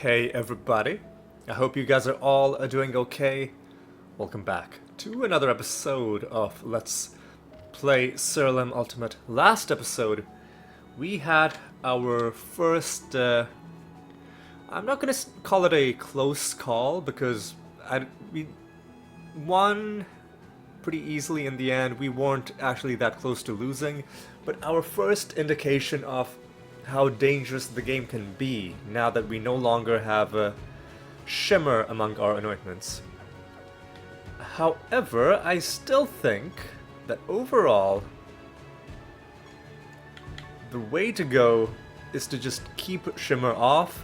Hey everybody, I hope you guys are all doing okay. Welcome back to another episode of Let's Play Siralim Ultimate. Last episode, we had our first, I'm not gonna call it a close call because we won pretty easily in the end. We weren't actually that close to losing, but our first indication of how dangerous the game can be now that we no longer have a shimmer among our anointments. However, I still think that overall, the way to go is to just keep shimmer off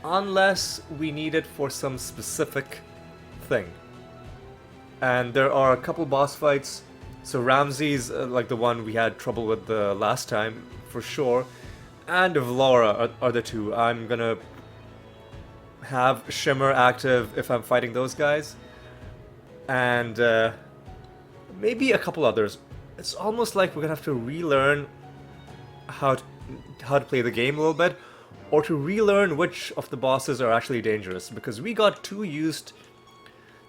unless we need it for some specific thing. And there are a couple boss fights. So Ramsey's like the one we had trouble with the last time, for sure. And Vlora are the two. I'm gonna have Shimmer active if I'm fighting those guys. And maybe a couple others. It's almost like we're gonna have to relearn how to play the game a little bit. Or to relearn which of the bosses are actually dangerous. Because we got too used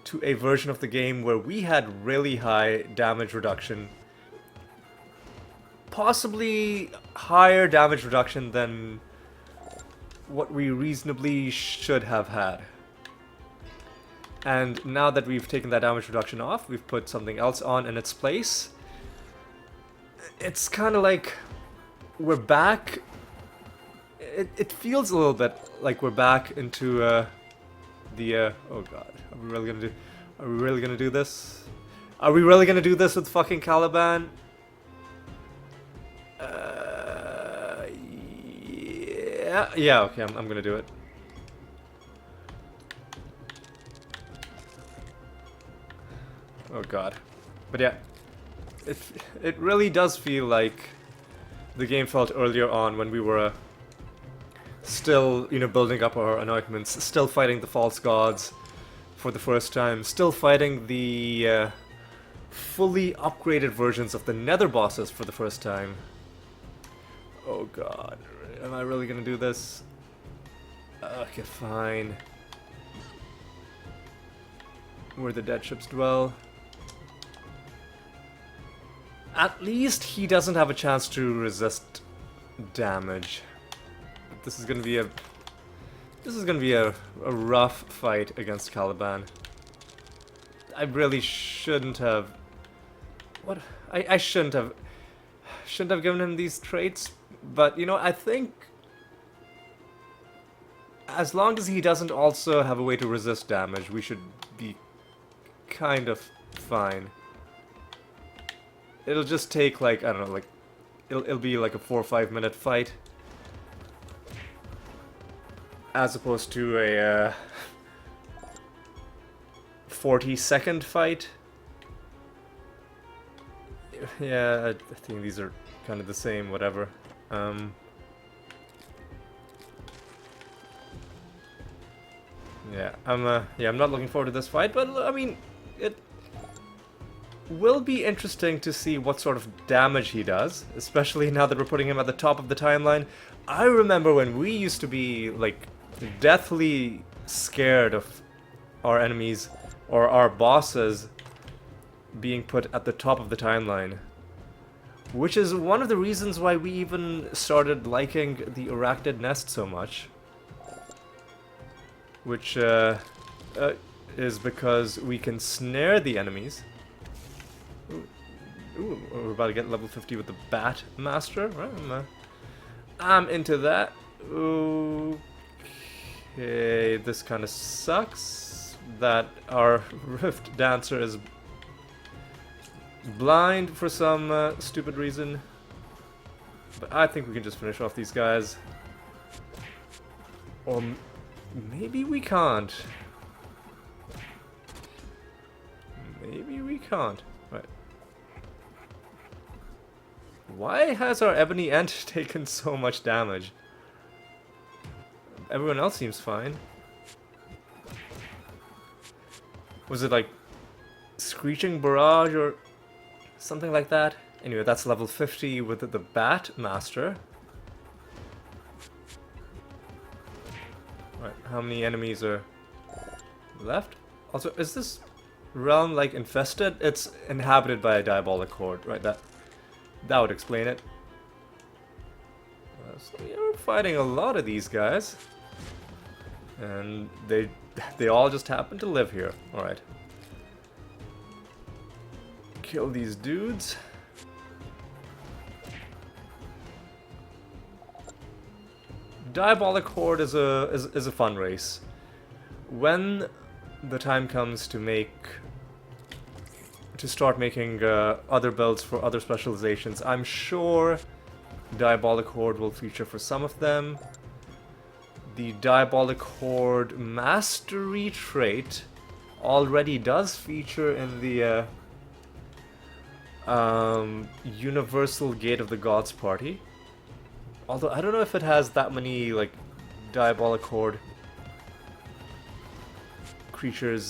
to a version of the game where we had really high damage reduction. Possibly higher damage reduction than what we reasonably should have had. And now that we've taken that damage reduction off, we've put something else on in its place. It's kind of like we're back. It feels a little bit like we're back into oh god, are we really gonna do this? Are we really gonna do this with fucking Caliban? Yeah, okay, I'm gonna do it. Oh god. But yeah, it really does feel like the game felt earlier on when we were still, building up our anointments, still fighting the false gods for the first time, still fighting the fully upgraded versions of the nether bosses for the first time. Oh god, am I really gonna do this? Okay, fine. Where the dead ships dwell. At least he doesn't have a chance to resist damage. This is gonna be a rough fight against Caliban. I really shouldn't have. What? I shouldn't have given him these traits. But I think as long as he doesn't also have a way to resist damage, we should be kind of fine. It'll just take like, I don't know, like it'll be like a 4 or 5 minute fight. As opposed to a 40-second fight. Yeah, I think these are kind of the same, whatever. Yeah, I'm not looking forward to this fight, but I mean, it will be interesting to see what sort of damage he does, especially now that we're putting him at the top of the timeline. I remember when we used to be, like, deathly scared of our enemies or our bosses being put at the top of the timeline. Which is one of the reasons why we even started liking the Arachnid Nest so much. Which is because we can snare the enemies. Ooh, we're about to get level 50 with the Bat Master. Right, I'm into that. Okay, this kind of sucks that our Rift Dancer is blind for some stupid reason. But I think we can just finish off these guys. Or maybe we can't. Maybe we can't. Right. Why has our Ebony Ant taken so much damage? Everyone else seems fine. Was it like Screeching Barrage or something like that? Anyway, that's level 50 with the Bat Master. Right, how many enemies are left? Also, is this realm like infested? It's inhabited by a diabolic horde, right? That would explain it. So you're fighting a lot of these guys, and they all just happen to live here. All right, kill these dudes. Diabolic Horde is a fun race. When the time comes to start making other builds for other specializations, I'm sure Diabolic Horde will feature for some of them. The Diabolic Horde Mastery trait already does feature in the Universal Gate of the Gods party. Although I don't know if it has that many like Diabolic Horde creatures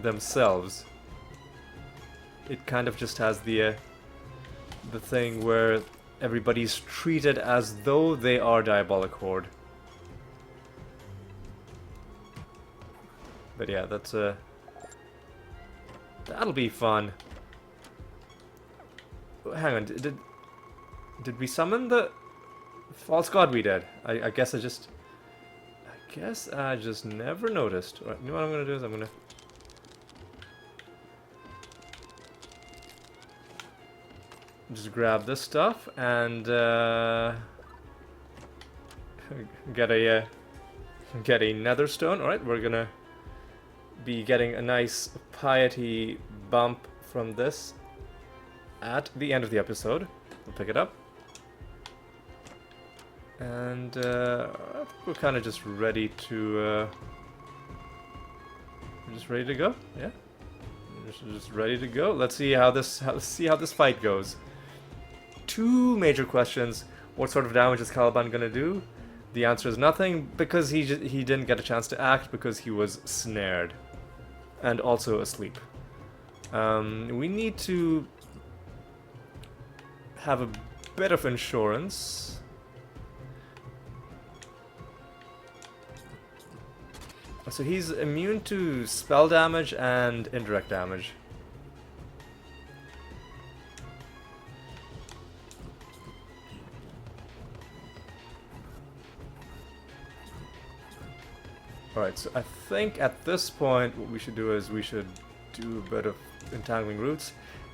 themselves. It kind of just has the thing where everybody's treated as though they are Diabolic Horde. But yeah, that'll be fun. Hang on, did we summon the false god? We did. I guess I just never noticed. Right, you know what I'm gonna do is I'm gonna just grab this stuff and get a nether stone. All right, we're gonna be getting a nice piety bump from this at the end of the episode. We'll pick it up. And we're kind of just ready to go. Yeah, just ready to go. Let's see how this fight goes. Two major questions: what sort of damage is Caliban gonna do? The answer is nothing, because he didn't get a chance to act because he was snared and also asleep. We need to have a bit of insurance. So he's immune to spell damage and indirect damage. Alright, so I think at this point what we should do is we should do a bit of entangling roots,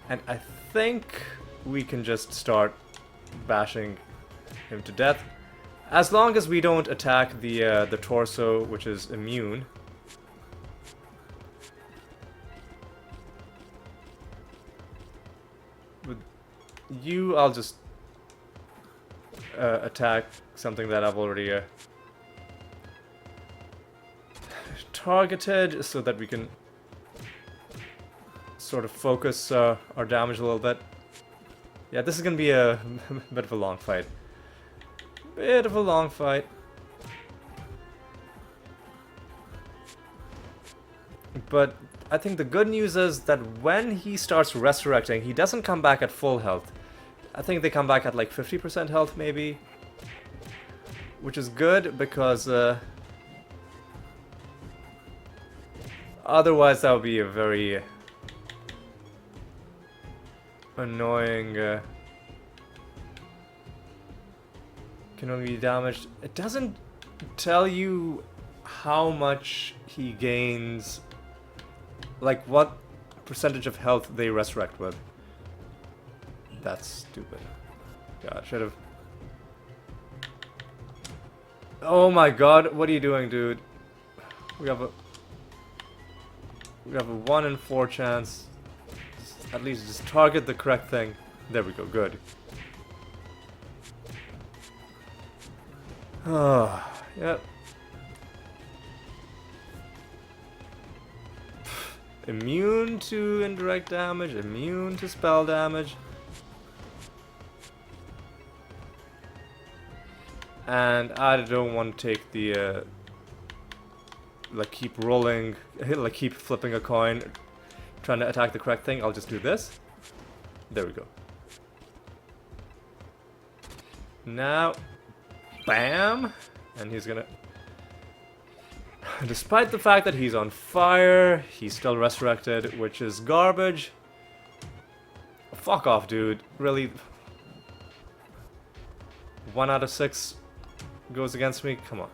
and I think we can just start bashing him to death. As long as we don't attack the torso, which is immune. With you, I'll just attack something that I've already targeted, so that we can sort of focus our damage a little bit. Yeah, this is gonna be a bit of a long fight. Bit of a long fight. But I think the good news is that when he starts resurrecting, he doesn't come back at full health. I think they come back at like 50% health maybe. Which is good because otherwise that would be a very annoying can only be damaged. It doesn't tell you how much he gains, like what percentage of health they resurrect with. That's stupid. God, should have. Oh my god, what are you doing, dude? We have a 1 in 4 chance. At least just target the correct thing. There we go, good. Oh, yep. Immune to indirect damage, immune to spell damage. And I don't want to take the like keep rolling, like keep flipping a coin, trying to attack the correct thing. I'll just do this. There we go. Now, bam! And he's gonna Despite the fact that he's on fire, he's still resurrected, which is garbage. Fuck off, dude. Really? 1 out of 6 goes against me? Come on.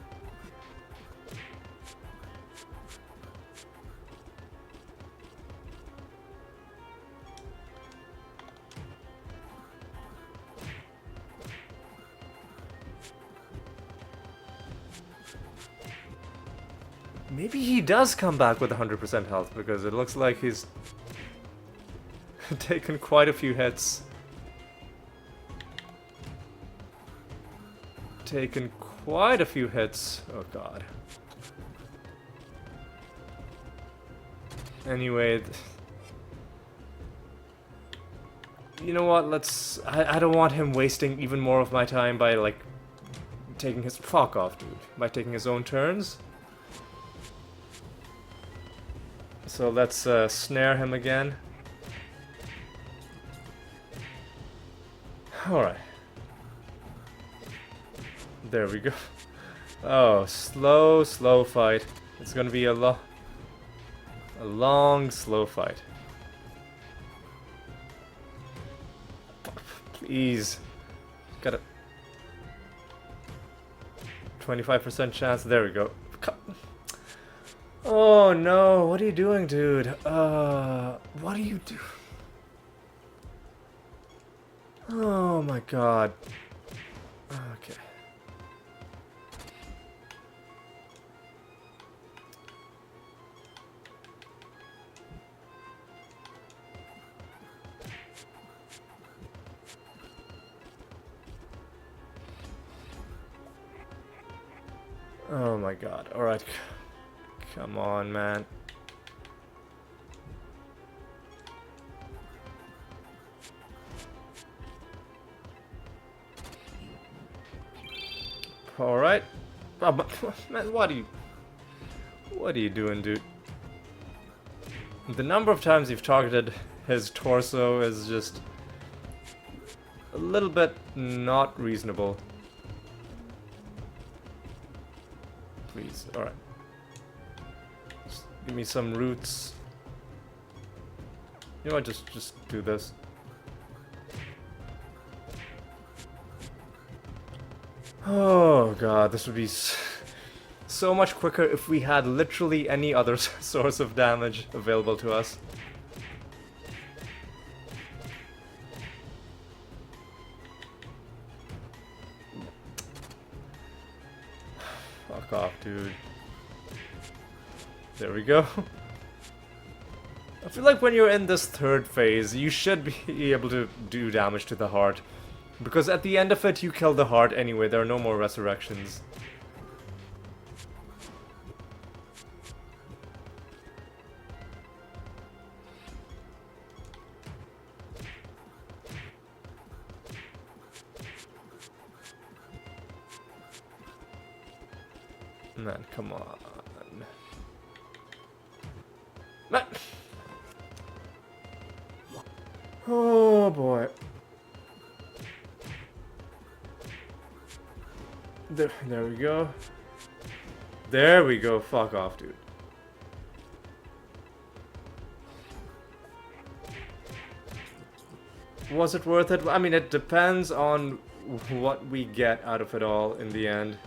Maybe he does come back with 100% health, because it looks like he's taken quite a few hits. Taken quite a few hits. Oh god. Anyway, you know what? Let's. I don't want him wasting even more of my time by like taking his fuck off, dude. By taking his own turns. So let's snare him again. Alright. There we go. Oh, slow fight. It's gonna be a long, slow fight. Please. Got a 25% chance. There we go. Oh no, what are you doing, dude? What do you do? Oh my god. Okay. Oh my god. Alright. Come on, man. Alright. Oh, man, what are you doing, dude? The number of times you've targeted his torso is just a little bit not reasonable. Please, alright. Give me some roots. You know what, just do this. Oh god, this would be so much quicker if we had literally any other source of damage available to us. Fuck off, dude. There we go. I feel like when you're in this third phase, you should be able to do damage to the heart. Because at the end of it, you kill the heart anyway, there are no more resurrections. Man, come on. Man. Oh boy. There we go. There we go. Fuck off, dude. Was it worth it? I mean, it depends on what we get out of it all in the end.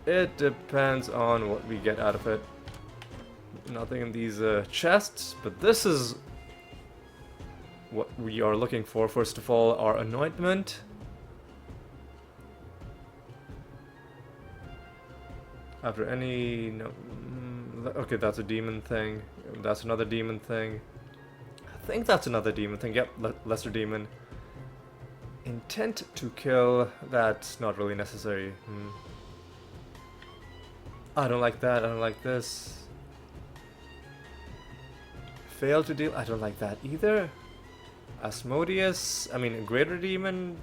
It depends on what we get out of it. Nothing in these chests, but this is what we are looking for. First of all, our anointment. After any... no, okay, that's a demon thing. That's another demon thing. I think that's another demon thing. Yep, lesser demon. Intent to kill. That's not really necessary. I don't like that. I don't like this. Fail to deal. I don't like that either. Asmodeus. I mean, a greater demon.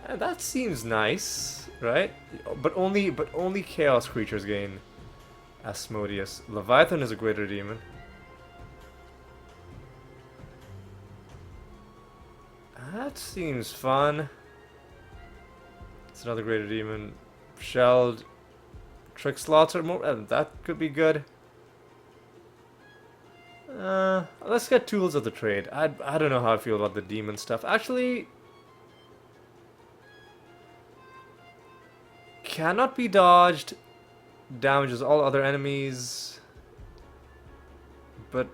That seems nice, right? But only chaos creatures gain Asmodeus. Leviathan is a greater demon. That seems fun. It's another greater demon. Shelled. Trick slots are more. That could be good. Let's get tools of the trade. I don't know how I feel about the demon stuff. Actually, cannot be dodged. Damages all other enemies. But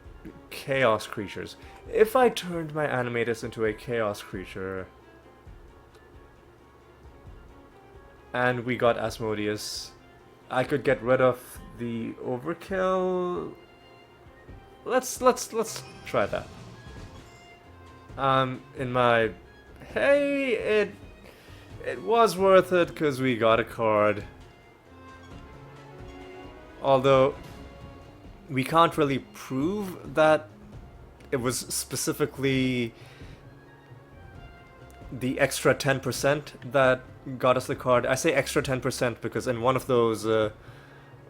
chaos creatures. If I turned my Animatus into a chaos creature and we got Asmodeus, I could get rid of the overkill. Let's try that. In my hey, it was worth it because we got a card. Although we can't really prove that it was specifically the extra 10% that got us the card. I say extra 10% because in one of those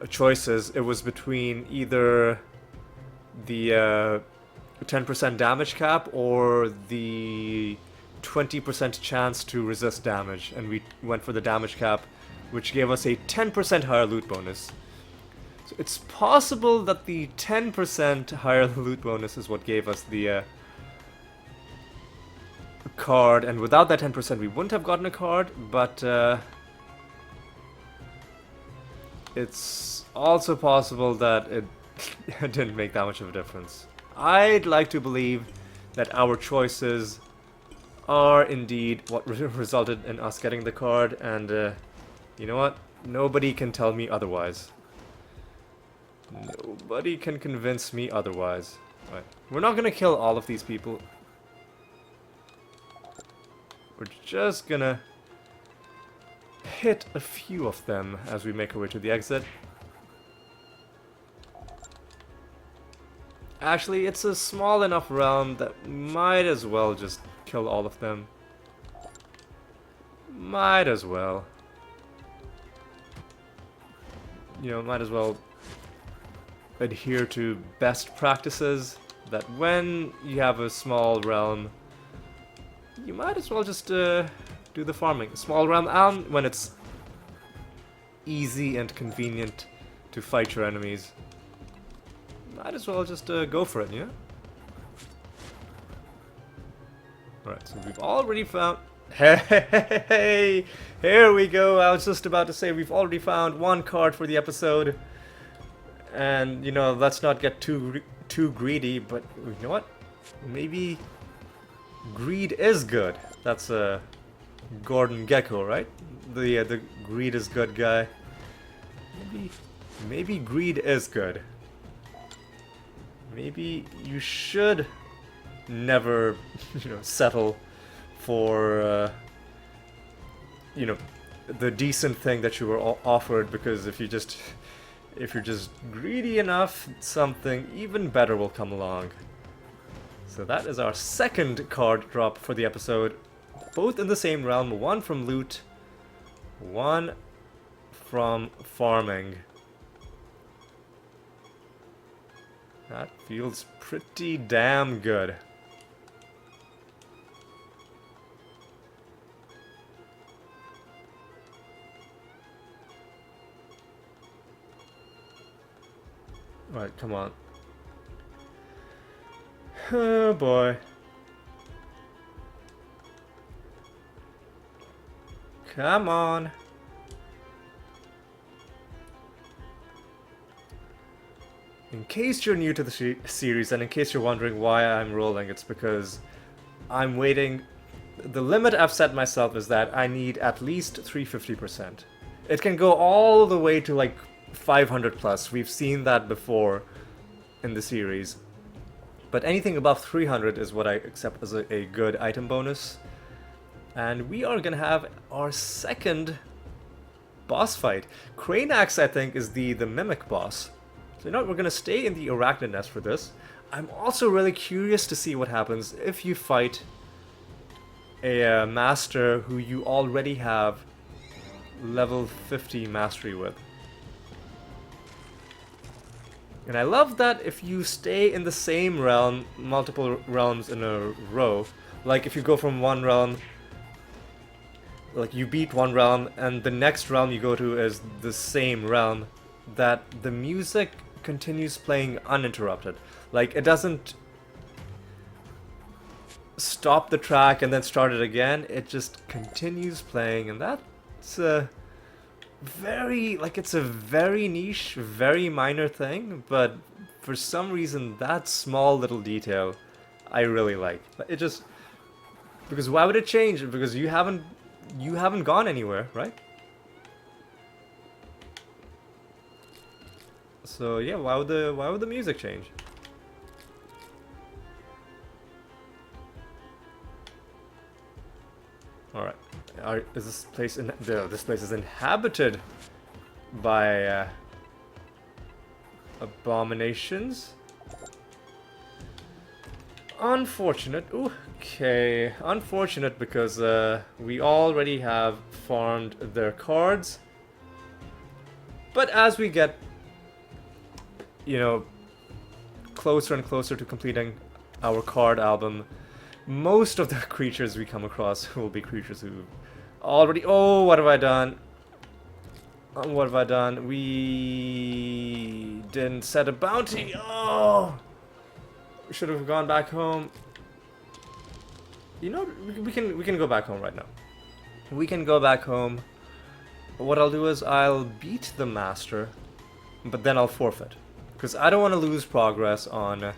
choices, it was between either the 10% damage cap or the 20% chance to resist damage, and we went for the damage cap, which gave us a 10% higher loot bonus. So it's possible that the 10% higher loot bonus is what gave us the card, and without that 10% we wouldn't have gotten a card, but it's also possible that it didn't make that much of a difference. I'd like to believe that our choices are indeed what resulted in us getting the card, and you know what? Nobody can tell me otherwise. Nobody can convince me otherwise. Right. We're not gonna kill all of these people. We're just gonna hit a few of them as we make our way to the exit. Actually, it's a small enough realm that might as well just kill all of them. Might as well. You know, might as well adhere to best practices, that when you have a small realm, you might as well just do the farming. Small realm, and when it's easy and convenient to fight your enemies, might as well just go for it, yeah? Alright, so we've already found... Hey, here we go. I was just about to say we've already found one card for the episode. And, you know, let's not get too greedy, but you know what? Maybe greed is good. That's a Gordon Gekko, right? The greed is good guy. Maybe greed is good. Maybe you should never, you know, settle for, you know, the decent thing that you were offered, because if you're just greedy enough, something even better will come along. So that is our second card drop for the episode, both in the same realm, one from loot, one from farming. That feels pretty damn good. Alright, come on. Oh boy. Come on. In case you're new to the series, and in case you're wondering why I'm rolling, it's because I'm waiting. The limit I've set myself is that I need at least 350%. It can go all the way to like 500 plus. We've seen that before in the series. But anything above 300 is what I accept as a good item bonus. And we are gonna have our second boss fight. Cranax, I think, is the Mimic boss. So you know what, we're gonna stay in the Arachnid Nest for this. I'm also really curious to see what happens if you fight a master who you already have level 50 mastery with. And I love that if you stay in the same realm, multiple realms in a row, like if you go from one realm, like you beat one realm and the next realm you go to is the same realm, that the music continues playing uninterrupted. Like it doesn't stop the track and then start it again, it just continues playing, and that's a very, like, it's a very niche, very minor thing, but for some reason that small little detail I really like. It just, because why would it change? Because you haven't gone anywhere, right? So yeah, why would the music change? All right, is this place this place is inhabited by abominations? Unfortunate. Okay, unfortunate because we already have farmed their cards. But as we get, you know, closer and closer to completing our card album, most of the creatures we come across will be creatures who already... Oh, what have I done? What have I done? We didn't set a bounty. Oh! We should have gone back home. You know, we can go back home right now. We can go back home. What I'll do is I'll beat the master, but then I'll forfeit. Because I don't want to lose progress on...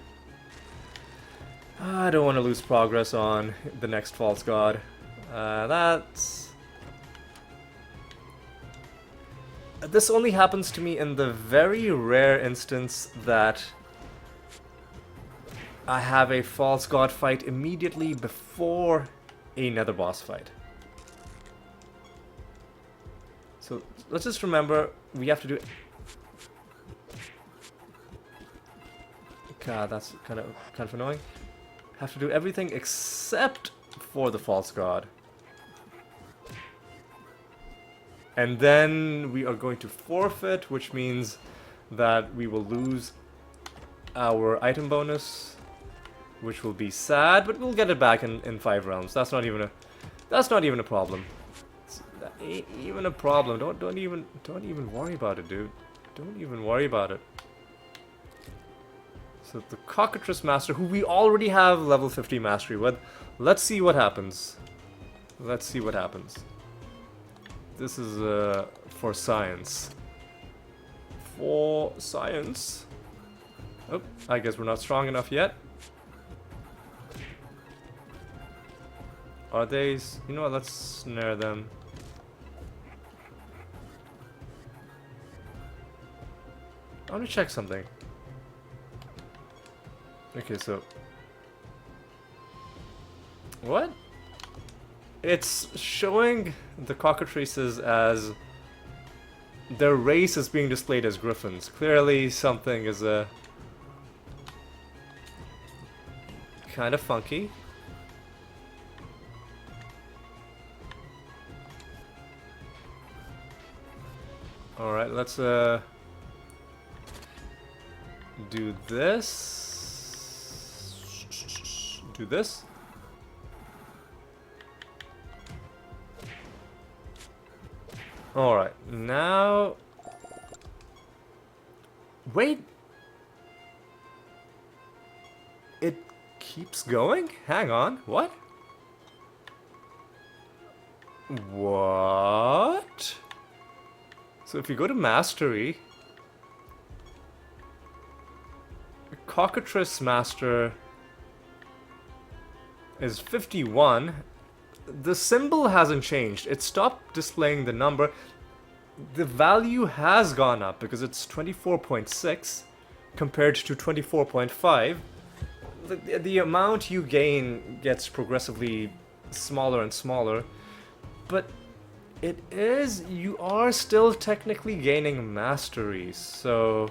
I don't want to lose progress on the next false god. That's... This only happens to me in the very rare instance that I have a false god fight immediately before a nether boss fight. So let's just remember, we have to do... God, that's kind of annoying. Have to do everything except for the false god. And then we are going to forfeit, which means that we will lose our item bonus, which will be sad, but we'll get it back in 5 rounds. That's not even a problem. That ain't even a problem. Don't even worry about it, dude. Don't even worry about it. So the Cockatrice Master, who we already have level 50 mastery with, let's see what happens. Let's see what happens. This is for science. For science. Oh, I guess we're not strong enough yet. Are they? You know what? Let's snare them. I want to check something. Okay, so... What? It's showing the cockatrices as... Their race is being displayed as griffins. Clearly something is kind of funky. Alright, let's do this. Do this. Alright, now... Wait! It keeps going? Hang on, what? What? So if you go to Mastery... Cockatrice Master is 51. The symbol hasn't changed. It stopped displaying the number. The value has gone up because it's 24.6 compared to 24.5. The amount you gain gets progressively smaller and smaller, but you are still technically gaining mastery, so...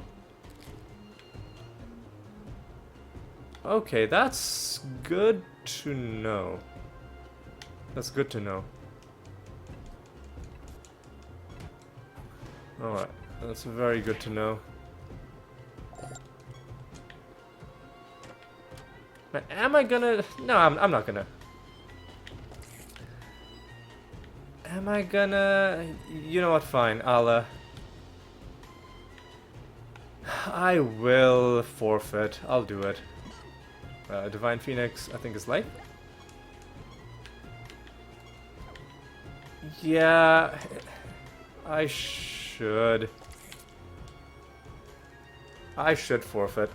Okay, that's good to know. That's good to know. Alright, that's very good to know. Am I gonna... No, I'm not gonna. Am I gonna... You know what, fine. I will forfeit. I'll do it. Divine Phoenix, I think, is life. Yeah... I should forfeit.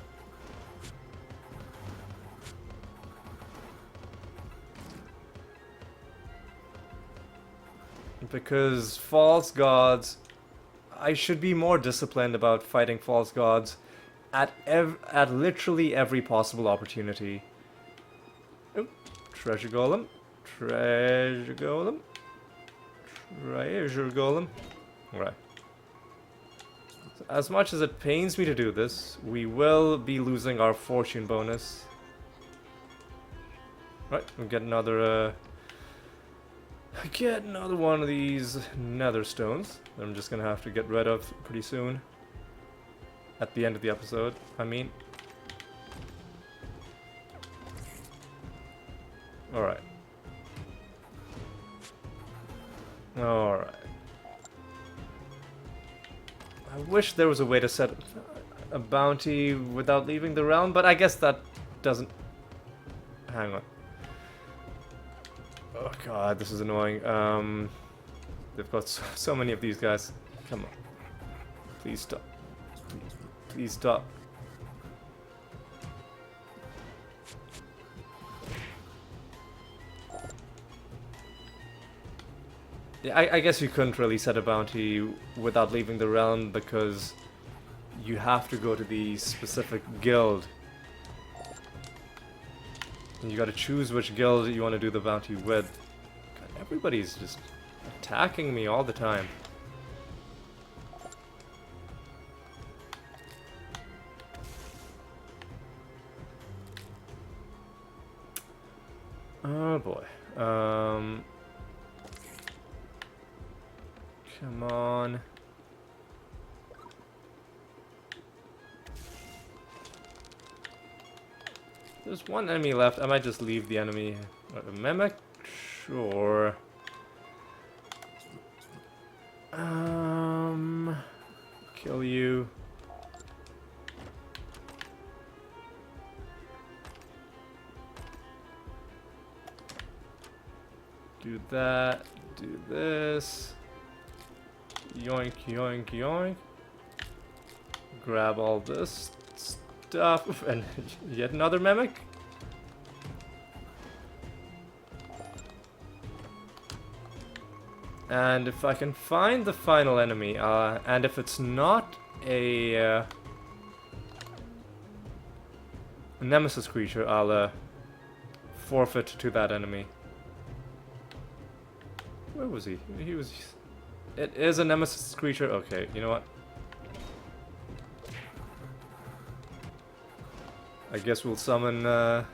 Because false gods, I should be more disciplined about fighting false gods at literally every possible opportunity. Oop, treasure golem, treasure golem, treasure golem. Right. As much as it pains me to do this, we will be losing our fortune bonus. Right, we'll get another one of these nether stones that I'm just gonna have to get rid of pretty soon. At the end of the episode, I mean. Alright. Alright. I wish there was a way to set a bounty without leaving the realm, but I guess that doesn't... Hang on. Oh god, this is annoying. They've got so many of these guys. Come on. Please stop. Please stop. Yeah, I guess you couldn't really set a bounty without leaving the realm because you have to go to the specific guild. And you gotta choose which guild you want to do the bounty with. God, everybody's just attacking me all the time. Oh boy. Come on. There's one enemy left. I might just leave the enemy. A mimic? Sure. Kill you. Do that. Do this. Yoink, yoink, yoink. Grab all this stuff. And yet another mimic. And if I can find the final enemy, and if it's not a nemesis creature, I'll forfeit to that enemy. Where was he? He was... It is a nemesis creature? Okay, you know what? I guess we'll summon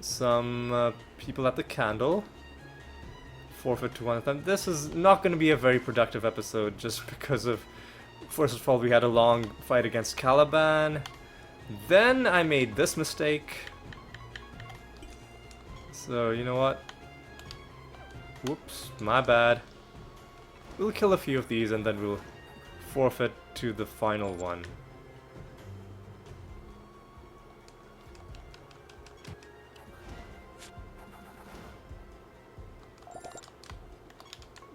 some people at the candle. Forfeit to one of them. This is not going to be a very productive episode just because of... First of all, we had a long fight against Caliban. Then I made this mistake. So, you know what? Whoops, my bad. We'll kill a few of these and then we'll forfeit to the final one.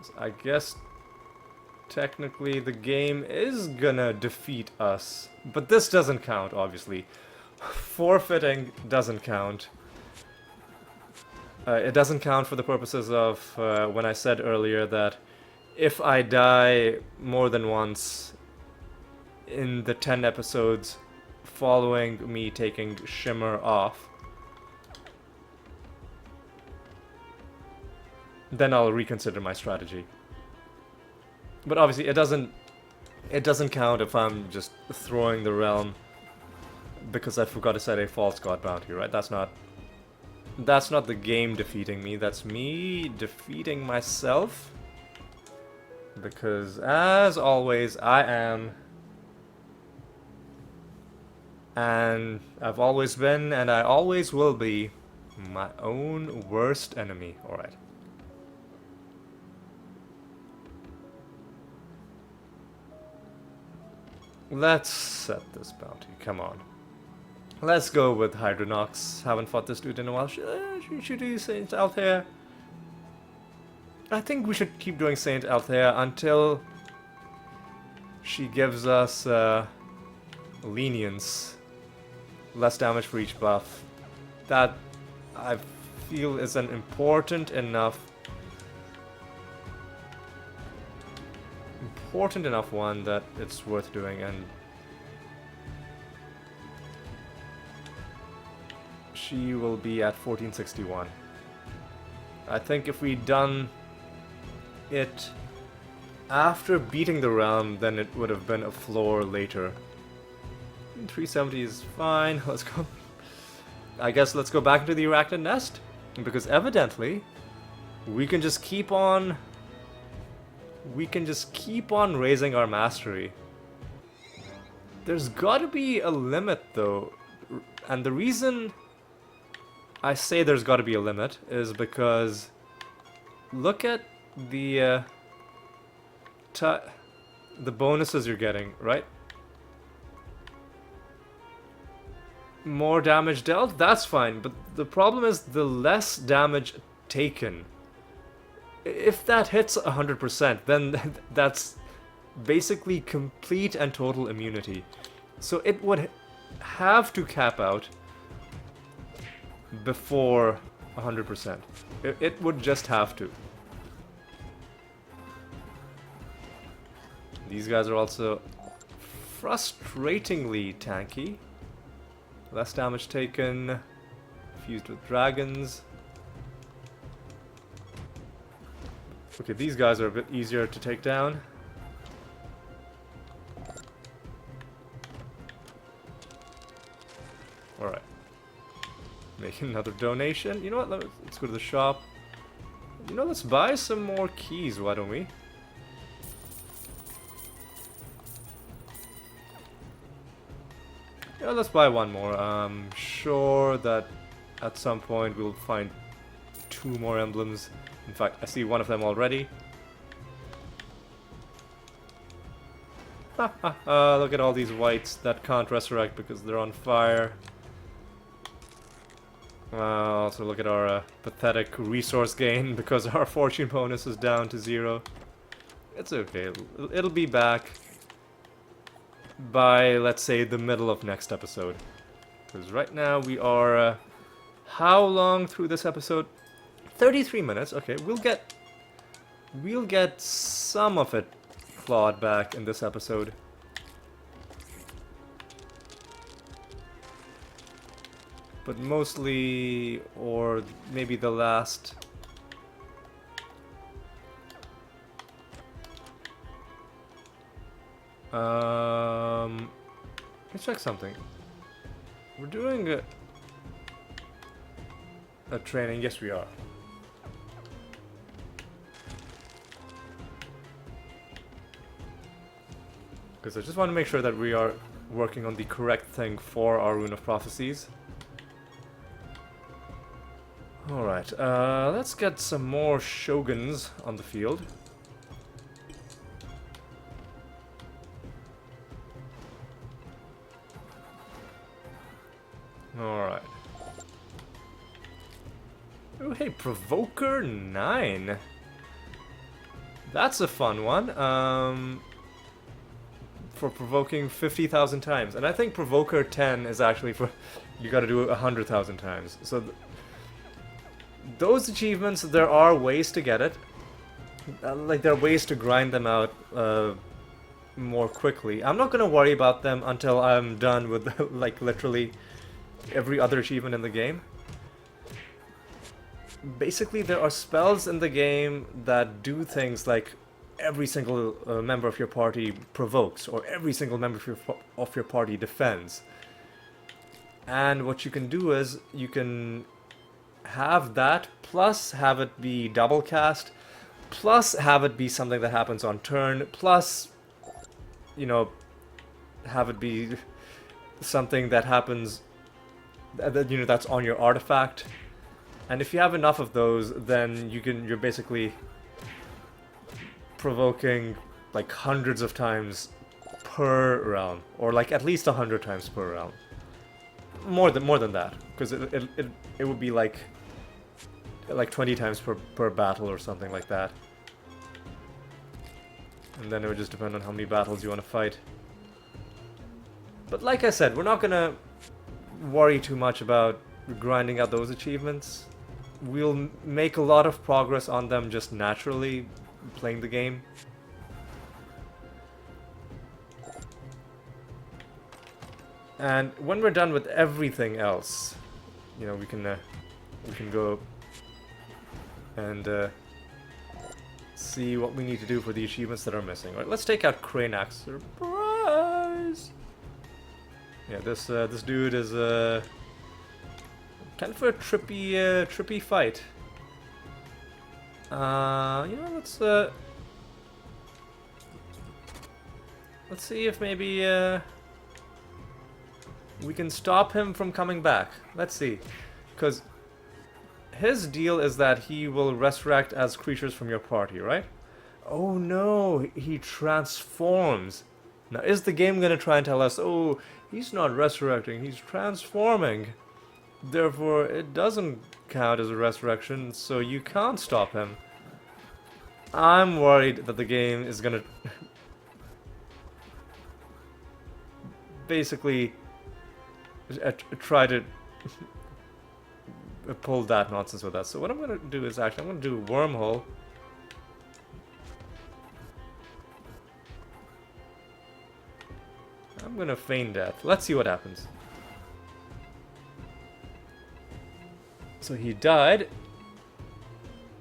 So I guess technically the game is gonna defeat us, but this doesn't count, obviously. Forfeiting doesn't count. It doesn't count for the purposes of when I said earlier that if I die more than once in the 10 episodes following me taking Shimmer off, then I'll reconsider my strategy. But obviously it doesn't count if I'm just throwing the realm because I forgot to set a false god bounty, right? That's not the game defeating me, that's me defeating myself. Because, as always, I am And I've always been, and I always will be, my own worst enemy. Alright. Let's set this bounty. Come on. Let's go with Hydronox. Haven't fought this dude in a while. Should do Saint Althea. I think we should keep doing Saint Althea until she gives us lenience. Less damage for each buff. That I feel is an important enough one that it's worth doing. And she will be at 1461. I think if we'd done it after beating the realm, then it would have been a floor later. 370 is fine. Let's go. I guess let's go back into the Arachnid Nest, because evidently we can just keep on raising our mastery. There's got to be a limit though, and the reason I say there's got to be a limit is because look at the bonuses you're getting, right? More damage dealt, that's fine, but the problem is the less damage taken. If that hits 100%, then that's basically complete and total immunity. So it would have to cap out before 100%. It would just have to. These guys are also frustratingly tanky. Less damage taken. Fused with dragons. Okay, these guys are a bit easier to take down. Alright. Make another donation. You know what? Let's go to the shop. You know, let's buy some more keys, why don't we? Yeah, let's buy one more. I'm sure that at some point we'll find 2 more emblems. In fact, I see one of them already. Look at all these whites that can't resurrect because they're on fire. Also look at our pathetic resource gain because our fortune bonus is down to 0. It's okay, it'll be back by, let's say, the middle of next episode. Because right now we are, how long through this episode? 33 minutes, okay, we'll get some of it clawed back in this episode. But mostly, or maybe the last... Let's check something. We're doing a training, yes we are. Because I just want to make sure that we are working on the correct thing for our Rune of Prophecies. Alright, let's get some more Shoguns on the field. Alright. Oh hey, Provoker 9. That's a fun one. For provoking 50,000 times. And I think Provoker 10 is actually for... you gotta do it 100,000 times. So... those achievements, there are ways to get it. Like, there are ways to grind them out more quickly. I'm not gonna worry about them until I'm done with, like, literally every other achievement in the game. Basically, there are spells in the game that do things like every single member of your party provokes, or every single member of your party defends. And what you can do is, you can have that, plus have it be double cast, plus have it be something that happens on turn, plus, you know, have it be something that happens, that's on your artifact. And if you have enough of those, then you're basically provoking like hundreds of times per round, or like at least 100 times per round. More than that, because it would be like 20 times per battle or something like that. And then it would just depend on how many battles you want to fight. But like I said, we're not gonna worry too much about grinding out those achievements. We'll make a lot of progress on them just naturally playing the game. And when we're done with everything else, we can go and see what we need to do for the achievements that are missing. All right, let's take out Crane Axe. Surprise! Yeah, this dude is kind of a trippy fight. Let's see if maybe we can stop him from coming back. Let's see, because his deal is that he will resurrect as creatures from your party, right? Oh no, he transforms. Now, is the game gonna try and tell us, oh, he's not resurrecting, he's transforming. Therefore, it doesn't count as a resurrection, so you can't stop him. I'm worried that the game is gonna basically try to pull that nonsense with us. So what I'm gonna do is I'm gonna do a wormhole. I'm gonna feign death. Let's see what happens. So he died.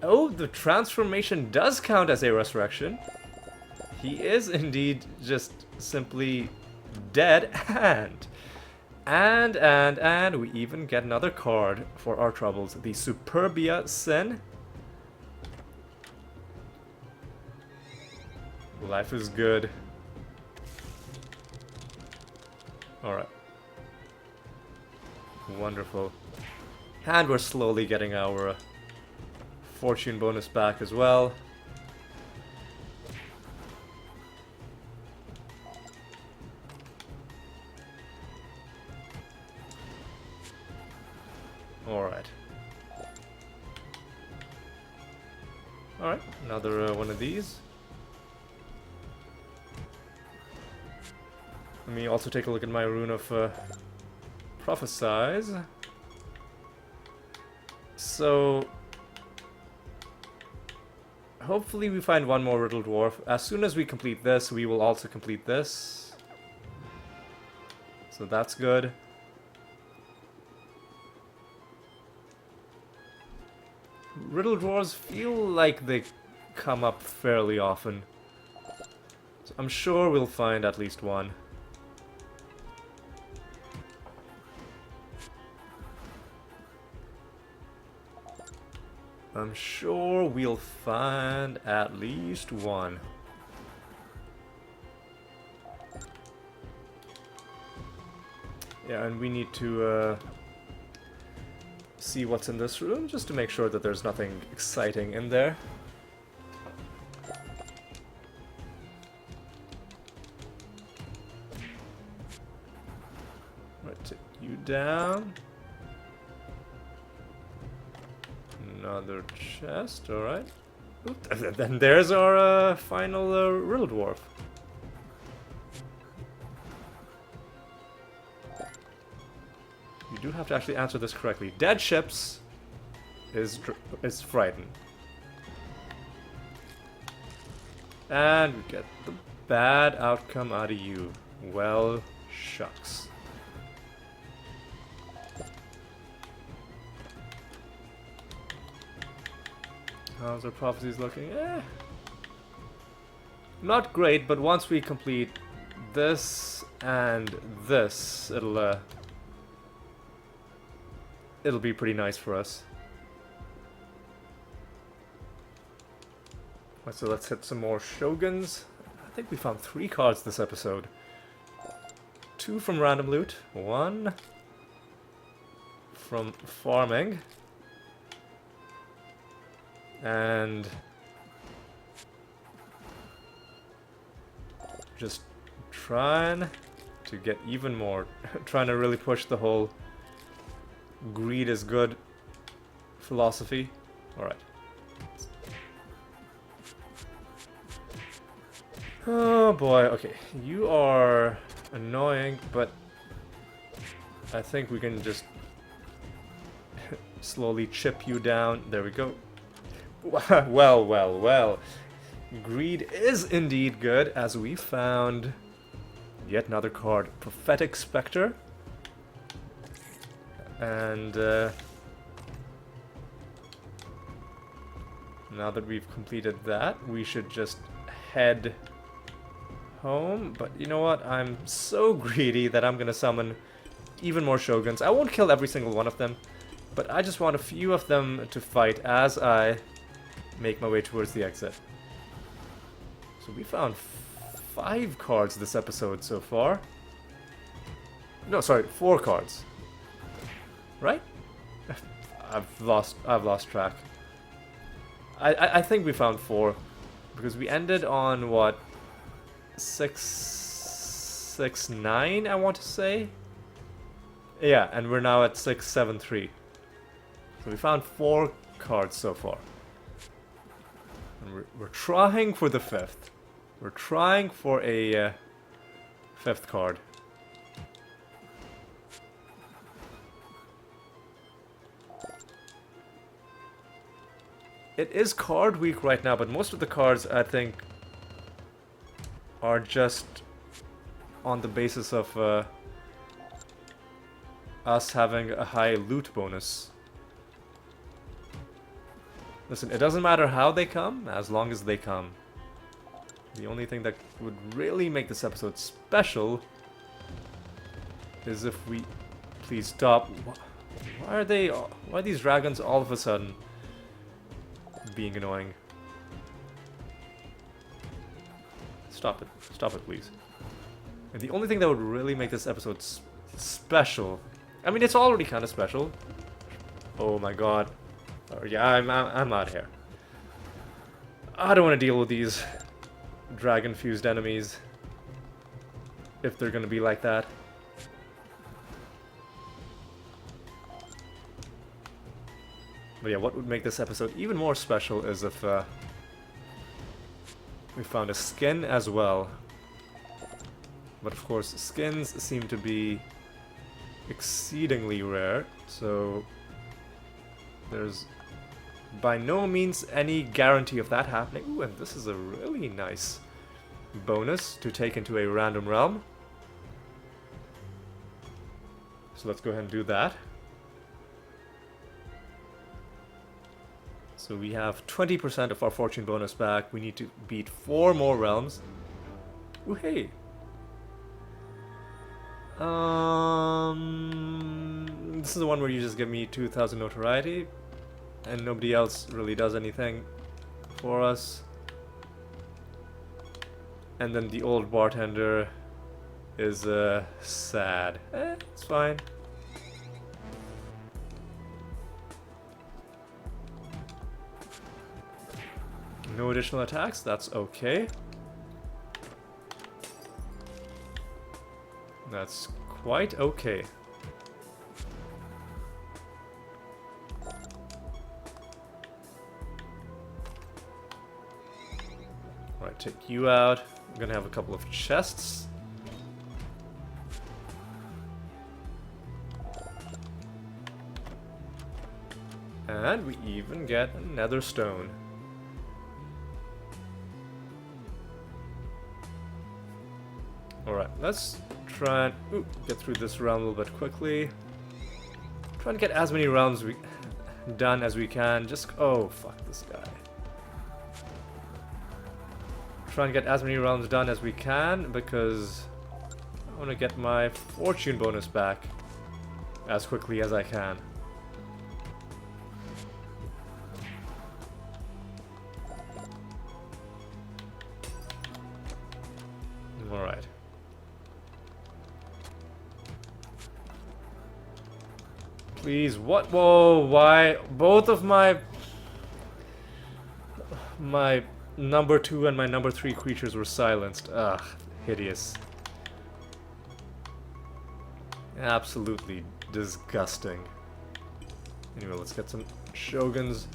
Oh, the transformation does count as a resurrection. He is indeed just simply dead, and we even get another card for our troubles. The Superbia Sin. Life is good. Alright. Wonderful. And we're slowly getting our fortune bonus back as well. Alright. Alright, another one of these. Let me also take a look at my rune of Prophesize. So, hopefully we find one more Riddle Dwarf. As soon as we complete this, we will also complete this. So that's good. Riddle Dwarves feel like they come up fairly often. So I'm sure we'll find at least one. I'm sure we'll find at least one. Yeah, and we need to see what's in this room, just to make sure that there's nothing exciting in there. Right, take you down. Another chest, alright. Then there's our final Riddle Dwarf. You do have to actually answer this correctly. Dead ships is frightened. And we get the bad outcome out of you. Well, shucks. How's our prophecies looking? Not great, but once we complete this and this, it'll be pretty nice for us. Right, so let's hit some more Shoguns. I think we found 3 cards this episode. 2 from random loot, 1 from farming, and just trying to get even more. Trying to really push the whole greed is good philosophy. Alright. Oh boy, okay. You are annoying, but I think we can just slowly chip you down. There we go. Well, well, well. Greed is indeed good, as we found yet another card, Prophetic Spectre. And now that we've completed that, we should just head home. But you know what? I'm so greedy that I'm gonna summon even more Shoguns. I won't kill every single one of them, but I just want a few of them to fight as I make my way towards the exit. So we found 5 cards this episode so far. No, sorry, 4 cards. Right? I've lost track. I think we found 4 because we ended on what, 669, I want to say. Yeah, and we're now at 673. So we found 4 cards so far. And we're trying for the 5th. We're trying for a 5th card. It is card week right now, but most of the cards, I think, are just on the basis of us having a high loot bonus. Listen, it doesn't matter how they come, as long as they come. The only thing that would really make this episode special is if we... Please stop. Why are these dragons all of a sudden being annoying? Stop it. Stop it, please. And the only thing that would really make this episode special... I mean, it's already kind of special. Oh my god. Oh, yeah, I'm out of here. I don't want to deal with these dragon-fused enemies if they're gonna be like that. But yeah, what would make this episode even more special is if we found a skin as well. But of course, skins seem to be exceedingly rare, so there's by no means any guarantee of that happening. Ooh, and this is a really nice bonus to take into a random realm. So let's go ahead and do that. So we have 20% of our fortune bonus back. We need to beat 4 more realms. Ooh, hey. This is the one where you just give me 2,000 notoriety, and nobody else really does anything for us. And then the old bartender is sad. It's fine. No additional attacks, that's okay. That's quite okay. Alright, take you out. I'm gonna have a couple of chests. And we even get another stone. Alright, let's try and get through this round a little bit quickly. Try and get as many rounds done as we can. Just... oh, fuck this guy. Try and get as many rounds done as we can, because I want to get my fortune bonus back as quickly as I can. Alright. Please, what? Whoa, why? Both of my number 2 and my number 3 creatures were silenced. Ugh, hideous. Absolutely disgusting. Anyway, let's get some Shoguns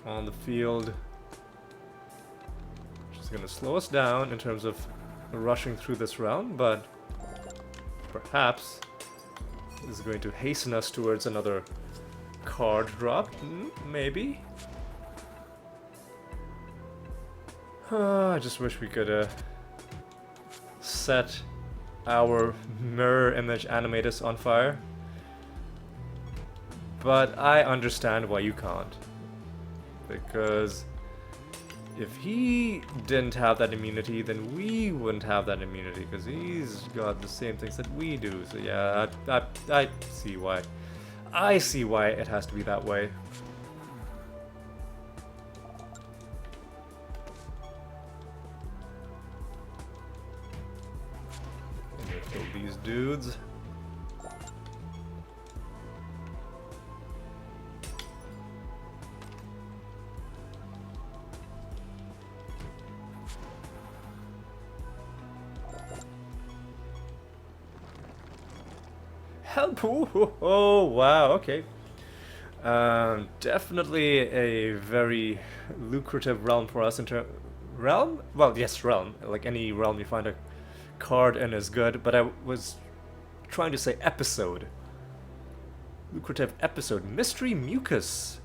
on the field. Which is gonna slow us down in terms of rushing through this round, but perhaps is going to hasten us towards another card drop. Maybe. I just wish we could set our mirror image animatus on fire. But I understand why you can't. Because if he didn't have that immunity, then we wouldn't have that immunity, because he's got the same things that we do. So yeah, I see why. I see why it has to be that way. I'm gonna kill these dudes. Help! Oh, wow, okay. Definitely a very lucrative realm for us in terms... Realm? Well, yes, realm. Like any realm you find a card in is good, but I was trying to say episode. Lucrative episode. Mystery Mucus.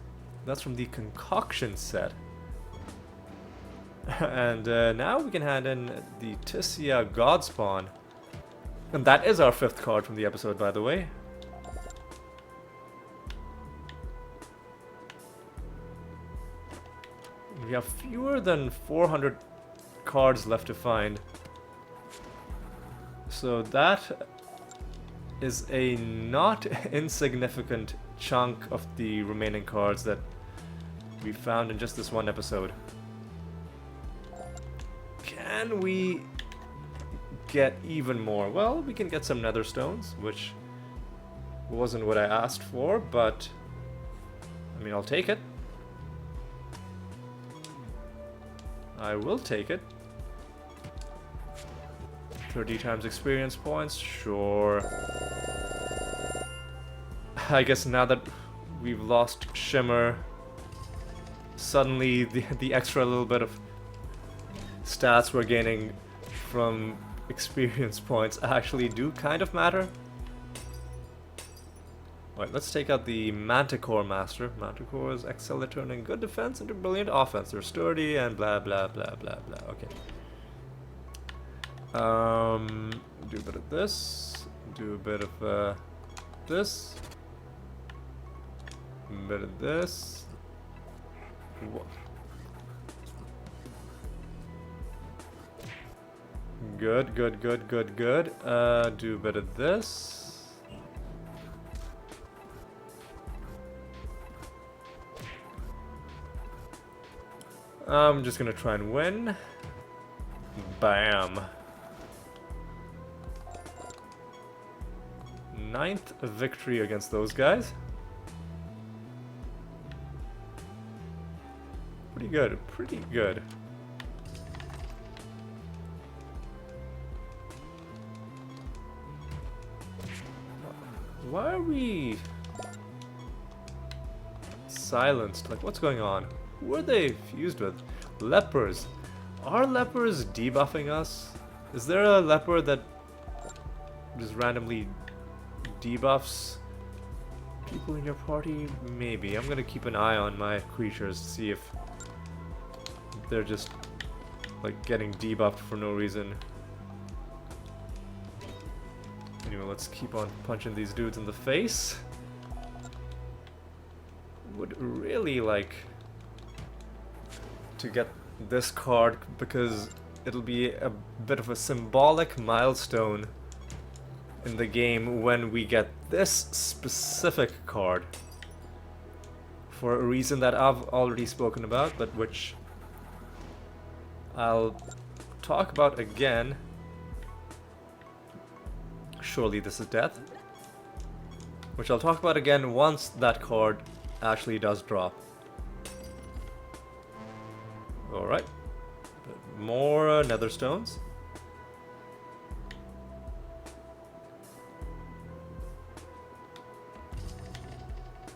That's from the Concoction set. And now we can hand in the Tissia Godspawn. And that is our 5th card from the episode, by the way. We have fewer than 400 cards left to find. So that is a not insignificant chunk of the remaining cards that we found in just this one episode. Can we get even more? Well, we can get some nether stones, which wasn't what I asked for, but I mean, I'll take it. I will take it. 30 times experience points, sure. I guess now that we've lost Shimmer, suddenly the extra little bit of stats we're gaining from experience points actually do kind of matter. Alright, let's take out the Manticore Master. Manticores excel at turning good defense into brilliant offense. They're sturdy and blah blah blah blah blah. Okay. Do a bit of this. Do a bit of this. A bit of this. What? Good, good, good, good, good. Do a bit of this. I'm just gonna try and win. Bam. 9th victory against those guys. Pretty good, pretty good. Why are we silenced? Like, what's going on? Who are they fused with? Lepers. Are lepers debuffing us? Is there a leper that just randomly debuffs people in your party? Maybe. I'm gonna keep an eye on my creatures to see if they're just like getting debuffed for no reason. Anyway, let's keep on punching these dudes in the face. Would really like to get this card because it'll be a bit of a symbolic milestone in the game when we get this specific card. For a reason that I've already spoken about, but which I'll talk about again. Surely this is death. which I'll talk about again once that card actually does drop. Alright. More nether stones.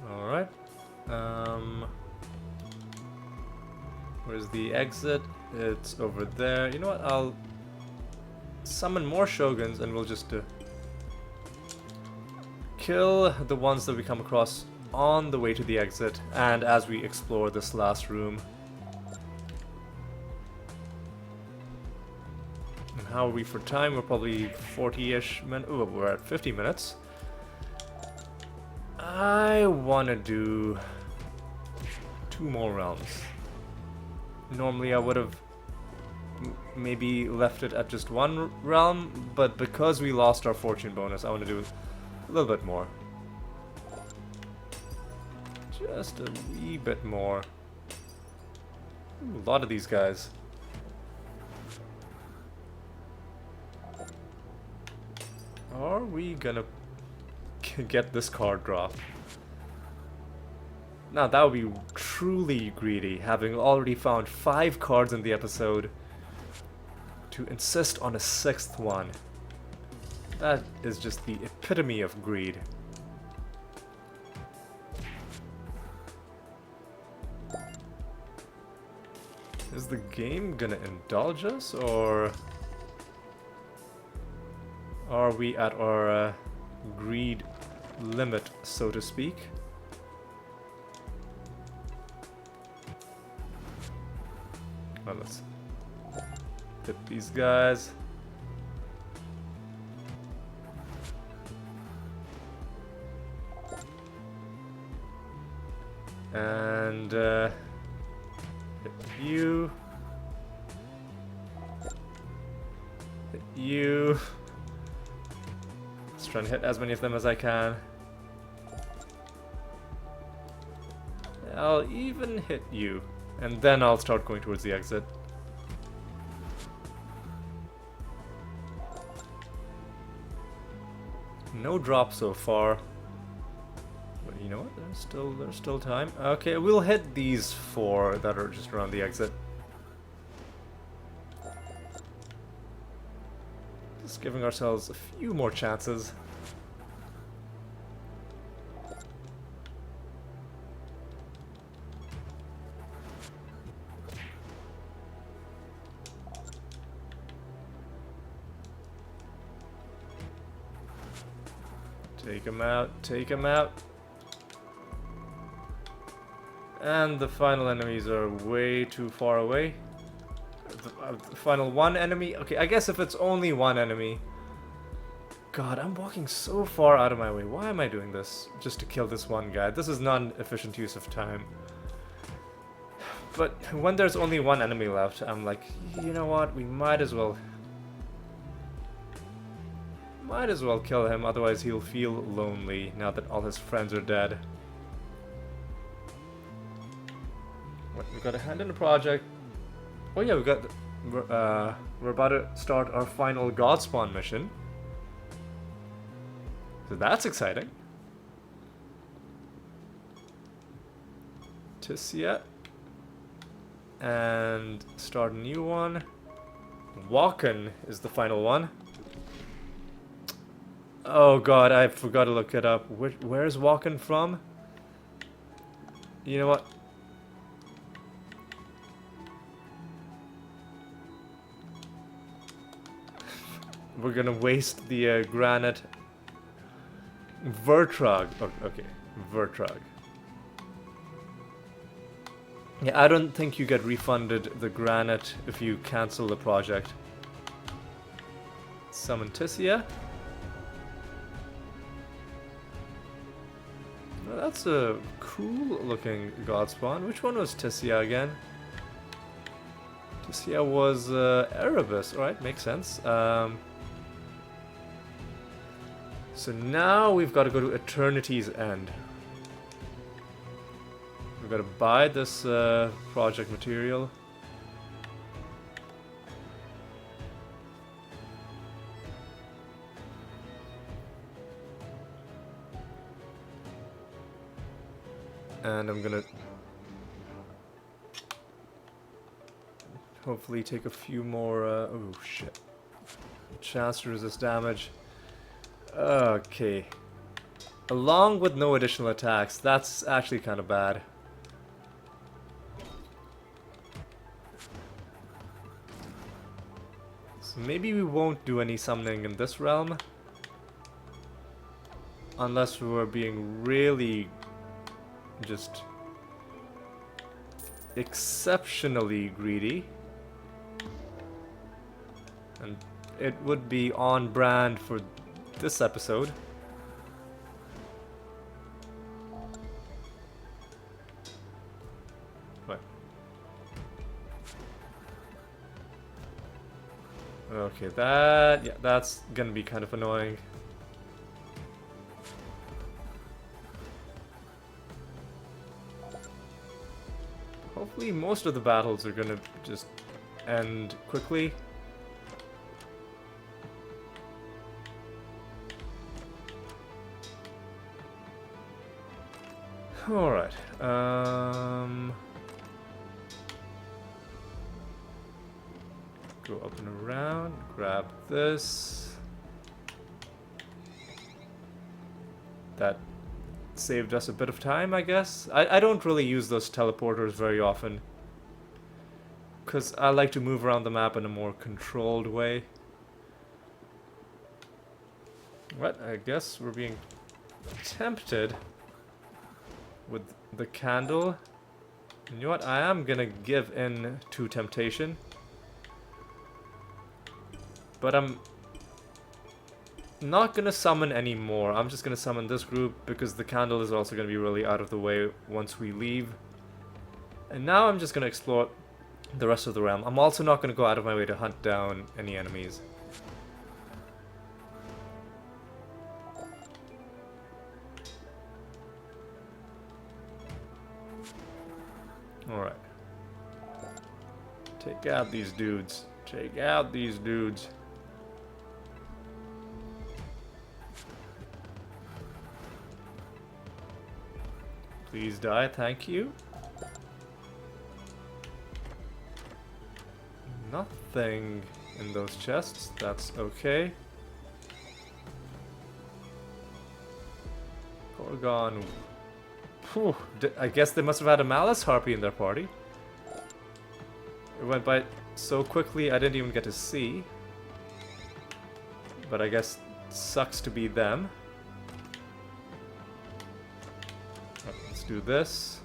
Alright. Where's the exit? It's over there. You know what? I'll summon more shoguns and we'll just kill the ones that we come across on the way to the exit and as we explore this last room. And how are we for time? We're probably 40-ish minutes. Oh, we're at 50 minutes. I want to do 2 more realms. Normally I would have maybe left it at just 1 realm, but because we lost our fortune bonus, I want to do a little bit more. Just a wee bit more. Ooh, a lot of these guys. Are we gonna get this card drop? Now that would be truly greedy, having already found 5 cards in the episode, to insist on a 6th one. That is just the epitome of greed. Is the game gonna indulge us, or are we at our greed limit, so to speak? Well, let's hit these guys. And hit you. Hit you. Let's try and hit as many of them as I can. I'll even hit you. And then I'll start going towards the exit. No drop so far. But you know what? There's still time. Okay, we'll hit these 4 that are just around the exit. Just giving ourselves a few more chances. Take him out, take him out. And the final enemies are way too far away. The final 1 enemy? Okay, I guess if it's only 1 enemy. God, I'm walking so far out of my way. Why am I doing this? Just to kill this 1 guy. This is not an efficient use of time. But when there's only 1 enemy left, I'm like, you know what? We might as well kill him, otherwise he'll feel lonely now that all his friends are dead. What, we got a hand in the project. Oh yeah, we're about to start our final God Spawn mission. So that's exciting. Tissia. And start a new one. Walken is the final one. Oh god, I forgot to look it up. Where's Walken from? You know what? We're gonna waste the granite. Vertrag. Oh, okay, Vertrag. Yeah, I don't think you get refunded the granite if you cancel the project. Summon Tissia. Well, that's a cool looking God Spawn. Which one was Tissia again? Tissia was Erebus, alright, makes sense. So now we've got to go to Eternity's End. We've got to buy this project material. And I'm gonna hopefully take a few more, oh shit. Chance to resist damage. Okay. Along with no additional attacks, that's actually kind of bad. So maybe we won't do any summoning in this realm. Unless we're being really just exceptionally greedy. And it would be on brand for this episode. What? Okay, that's gonna be kind of annoying. Hopefully most of the battles are gonna just end quickly. Alright, go up and around, grab this. That saved us a bit of time, I guess. I don't really use those teleporters very often, because I like to move around the map in a more controlled way. What? I guess we're being tempted with the candle. You know what? I am gonna give in to temptation. But I'm not gonna summon any more. I'm just gonna summon this group because the candle is also gonna be really out of the way once we leave. And now I'm just gonna explore the rest of the realm. I'm also not gonna go out of my way to hunt down any enemies. Alright. Take out these dudes. Take out these dudes. Please die, thank you. Nothing in those chests, that's okay. Gorgon. Whew, I guess they must have had a Malice Harpy in their party. It went by so quickly I didn't even get to see. But I guess it sucks to be them. Let's do this.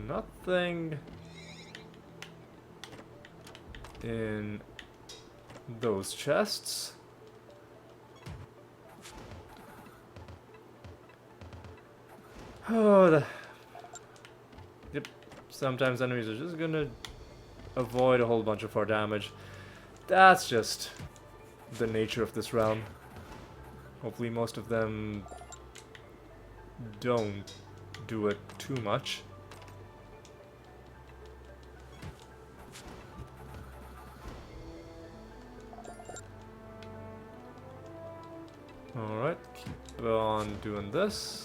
Nothing in those chests. Oh, yep. Sometimes enemies are just gonna avoid a whole bunch of our damage. That's just the nature of this realm. Hopefully most of them don't do it too much. Alright, keep on doing this.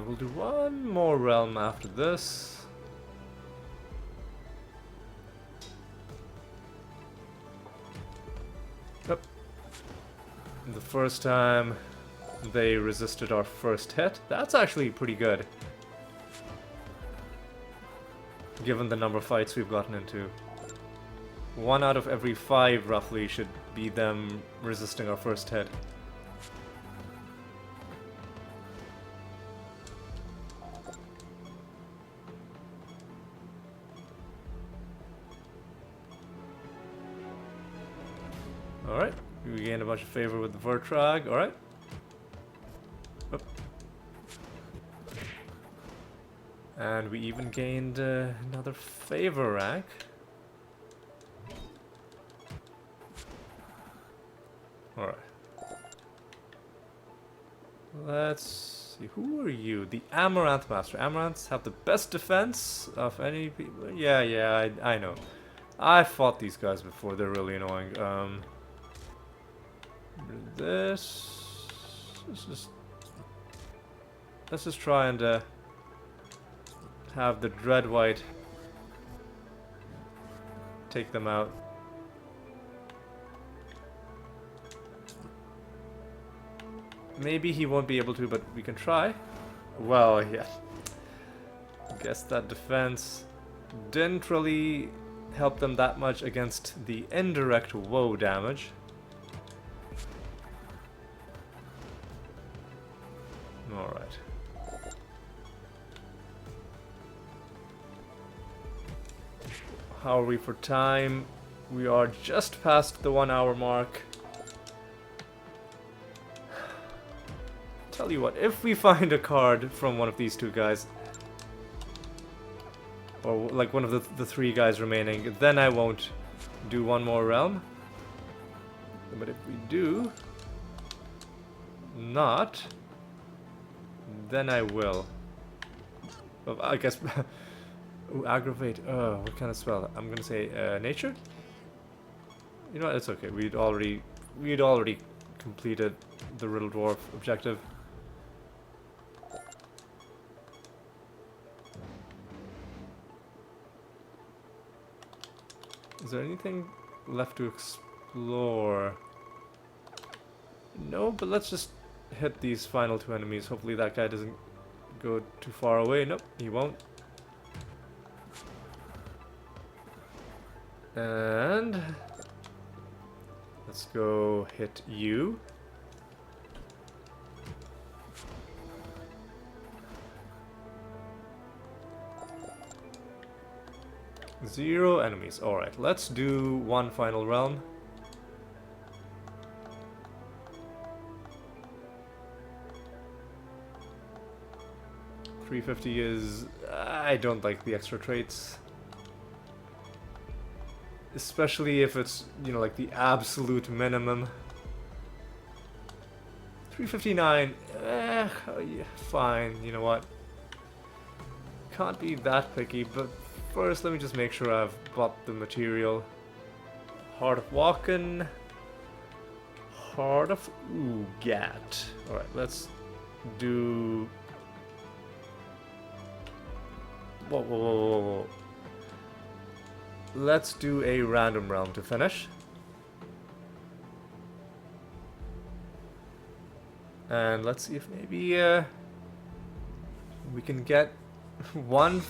We'll do one more realm after this. Yep. The first time they resisted our first hit. That's actually pretty good, given the number of fights we've gotten into. 1 out of every 5 roughly should be them resisting our first hit. Alright, we gained a bunch of favor with the Vertrag, alright. And we even gained another favor rank. Alright. Let's see. Who are you? The Amaranth Master. Amaranths have the best defense of any people. Yeah, I know. I fought these guys before. They're really annoying. This. Let's just try and have the Dread White take them out. Maybe he won't be able to, but we can try. Well, yeah. Guess that defense didn't really help them that much against the indirect woe damage. Alright. How are we for time? We are just past the 1 hour mark. Tell you what, if we find a card from one of these two guys, or like one of the three guys remaining, then I won't do one more realm. But if we do not, then I will. Well, I guess. Ooh, aggravate. What kind of spell? I'm gonna say nature. You know what? It's okay. We'd already completed the Riddle Dwarf objective. Is there anything left to explore? No, but let's just hit these final two enemies. Hopefully that guy doesn't go too far away. Nope, he won't. And let's go hit you. Zero enemies. Alright, let's do one final realm. $350 is... I don't like the extra traits. Especially if it's, you know, like the absolute minimum. $359, oh yeah, fine, you know what. Can't be that picky, but first let me just make sure I've bought the material. Heart of Walken. Heart of Ugat. Alright, let's do... Whoa. Let's do a random realm to finish. And let's see if maybe we can get one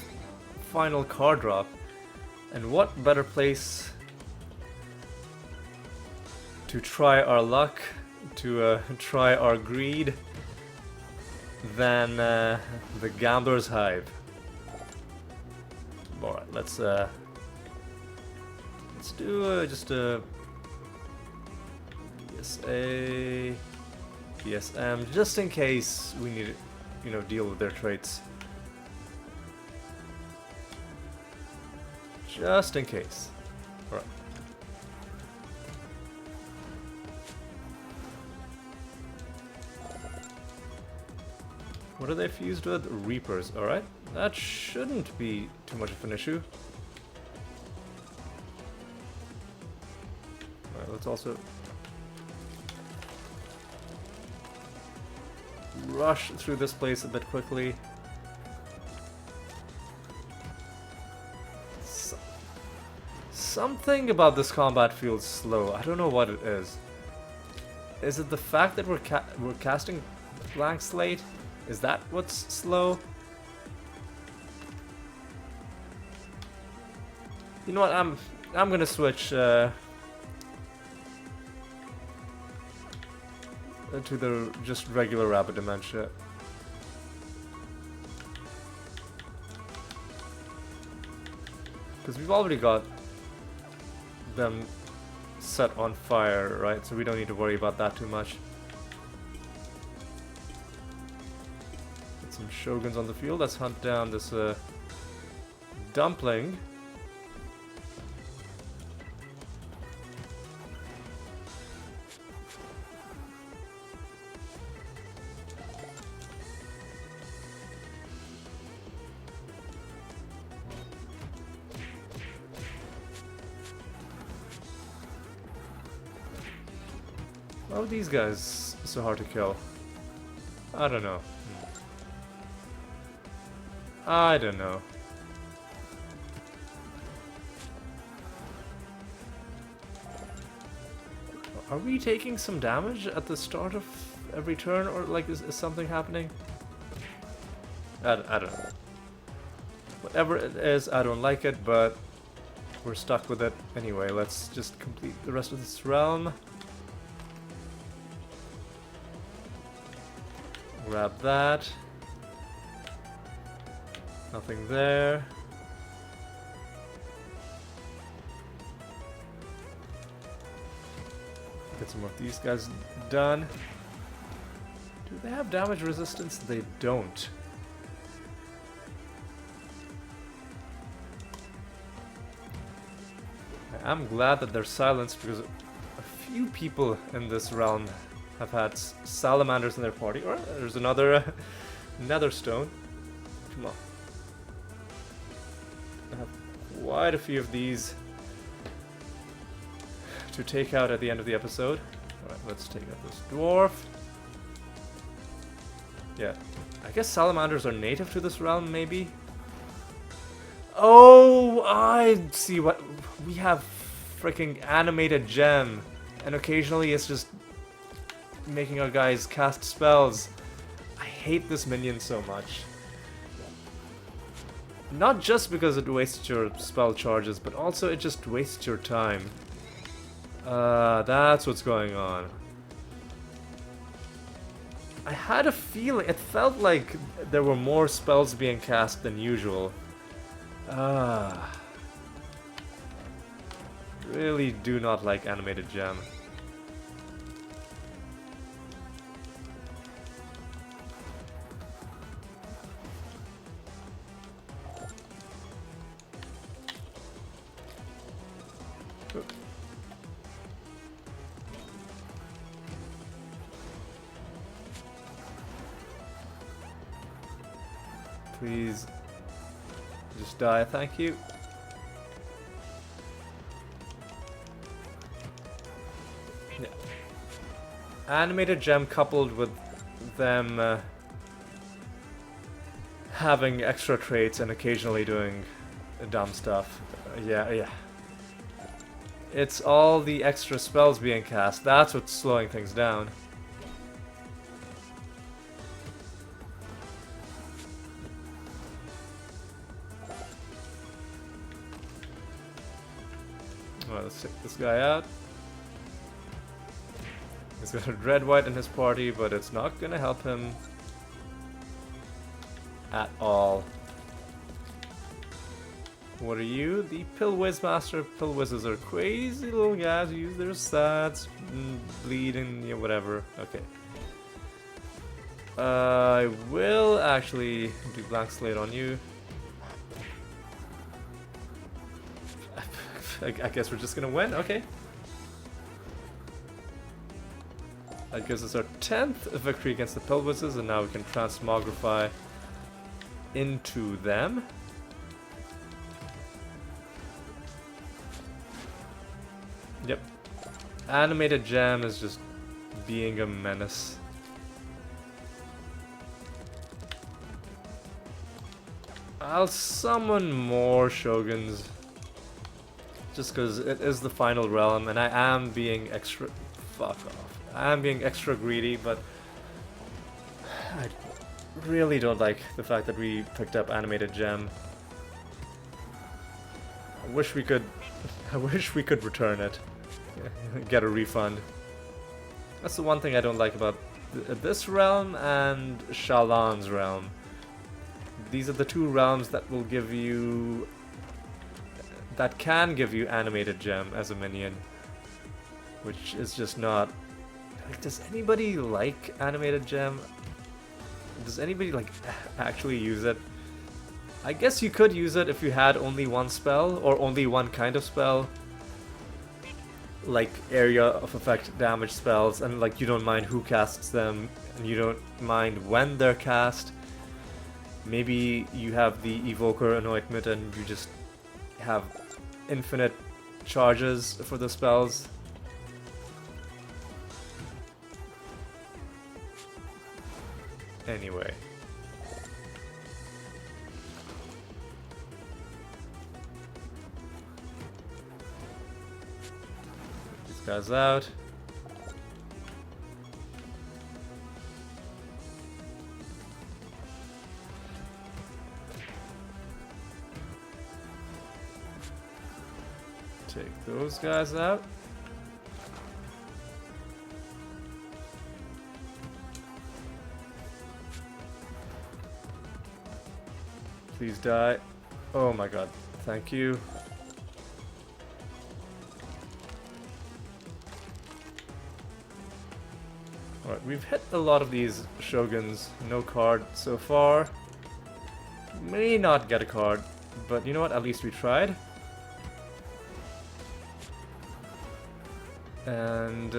final card drop. And what better place to try our luck, to try our greed, than the Gambler's Hive. Alright, let's do just a PSA, PSM, just in case we need to, you know, deal with their traits. Just in case. Alright. What are they fused with? Reapers, alright. That shouldn't be too much of an issue. Alright, let's also rush through this place a bit quickly. Something about this combat feels slow. I don't know what it is. Is it the fact that we're casting blank slate? Is that what's slow? You know what? I'm gonna switch to the just regular rapid dementia. Because we've already got them set on fire, right? So we don't need to worry about that too much. Get some shoguns on the field. Let's hunt down this dumpling. Why are these guys so hard to kill? I don't know. I don't know. Are we taking some damage at the start of every turn, or like is something happening? I don't know. Whatever it is, I don't like it, but we're stuck with it. Anyway, let's just complete the rest of this realm. Grab that. Nothing there. Get some of these guys done. Do they have damage resistance? They don't. I'm glad that they're silenced because a few people in this realm have had salamanders in their party. Or there's another nether stone. Come on. I have quite a few of these to take out at the end of the episode. Alright, let's take out this dwarf. Yeah. I guess salamanders are native to this realm, maybe? Oh, I see what... We have freaking animated gem. And occasionally it's just making our guys cast spells. I hate this minion so much. Not just because it wastes your spell charges, but also it just wastes your time. That's what's going on. I had a feeling, it felt like there were more spells being cast than usual. Really do not like animated gem. Please just die, thank you. Yeah. Animated gem coupled with them having extra traits and occasionally doing dumb stuff. Yeah. It's all the extra spells being cast. That's what's slowing things down. Alright, let's take this guy out. He's got a red white in his party, but it's not gonna help him at all. What are you? The Pill Whiz Master. Pill Whizzes are crazy little guys who use their stats, bleed, and yeah, whatever. Okay. I will actually do Blank Slate on you. I guess we're just gonna win, okay. That gives us our 10th victory against the Pill Whizzes, and now we can transmogrify into them. Yep. Animated gem is just being a menace. I'll summon more shoguns. Just because it is the final realm, and I am being extra... Fuck off. I am being extra greedy, but... I really don't like the fact that we picked up animated gem. I wish we could return it. Get a refund. That's the one thing I don't like about this realm and Shallan's realm. These are the two realms that will give you... that can give you animated gem as a minion. Which is just not... Like, does anybody like animated gem? Does anybody, like, actually use it? I guess you could use it if you had only one spell, or only one kind of spell. Like, area of effect damage spells, and, like, you don't mind who casts them, and you don't mind when they're cast. Maybe you have the Evoker Anointment and you just have infinite charges for the spells. anyway. These guys out. Take those guys out. Please die. Oh my god. Thank you. Alright, we've hit a lot of these shoguns. No card so far. May not get a card, but you know what? At least we tried. And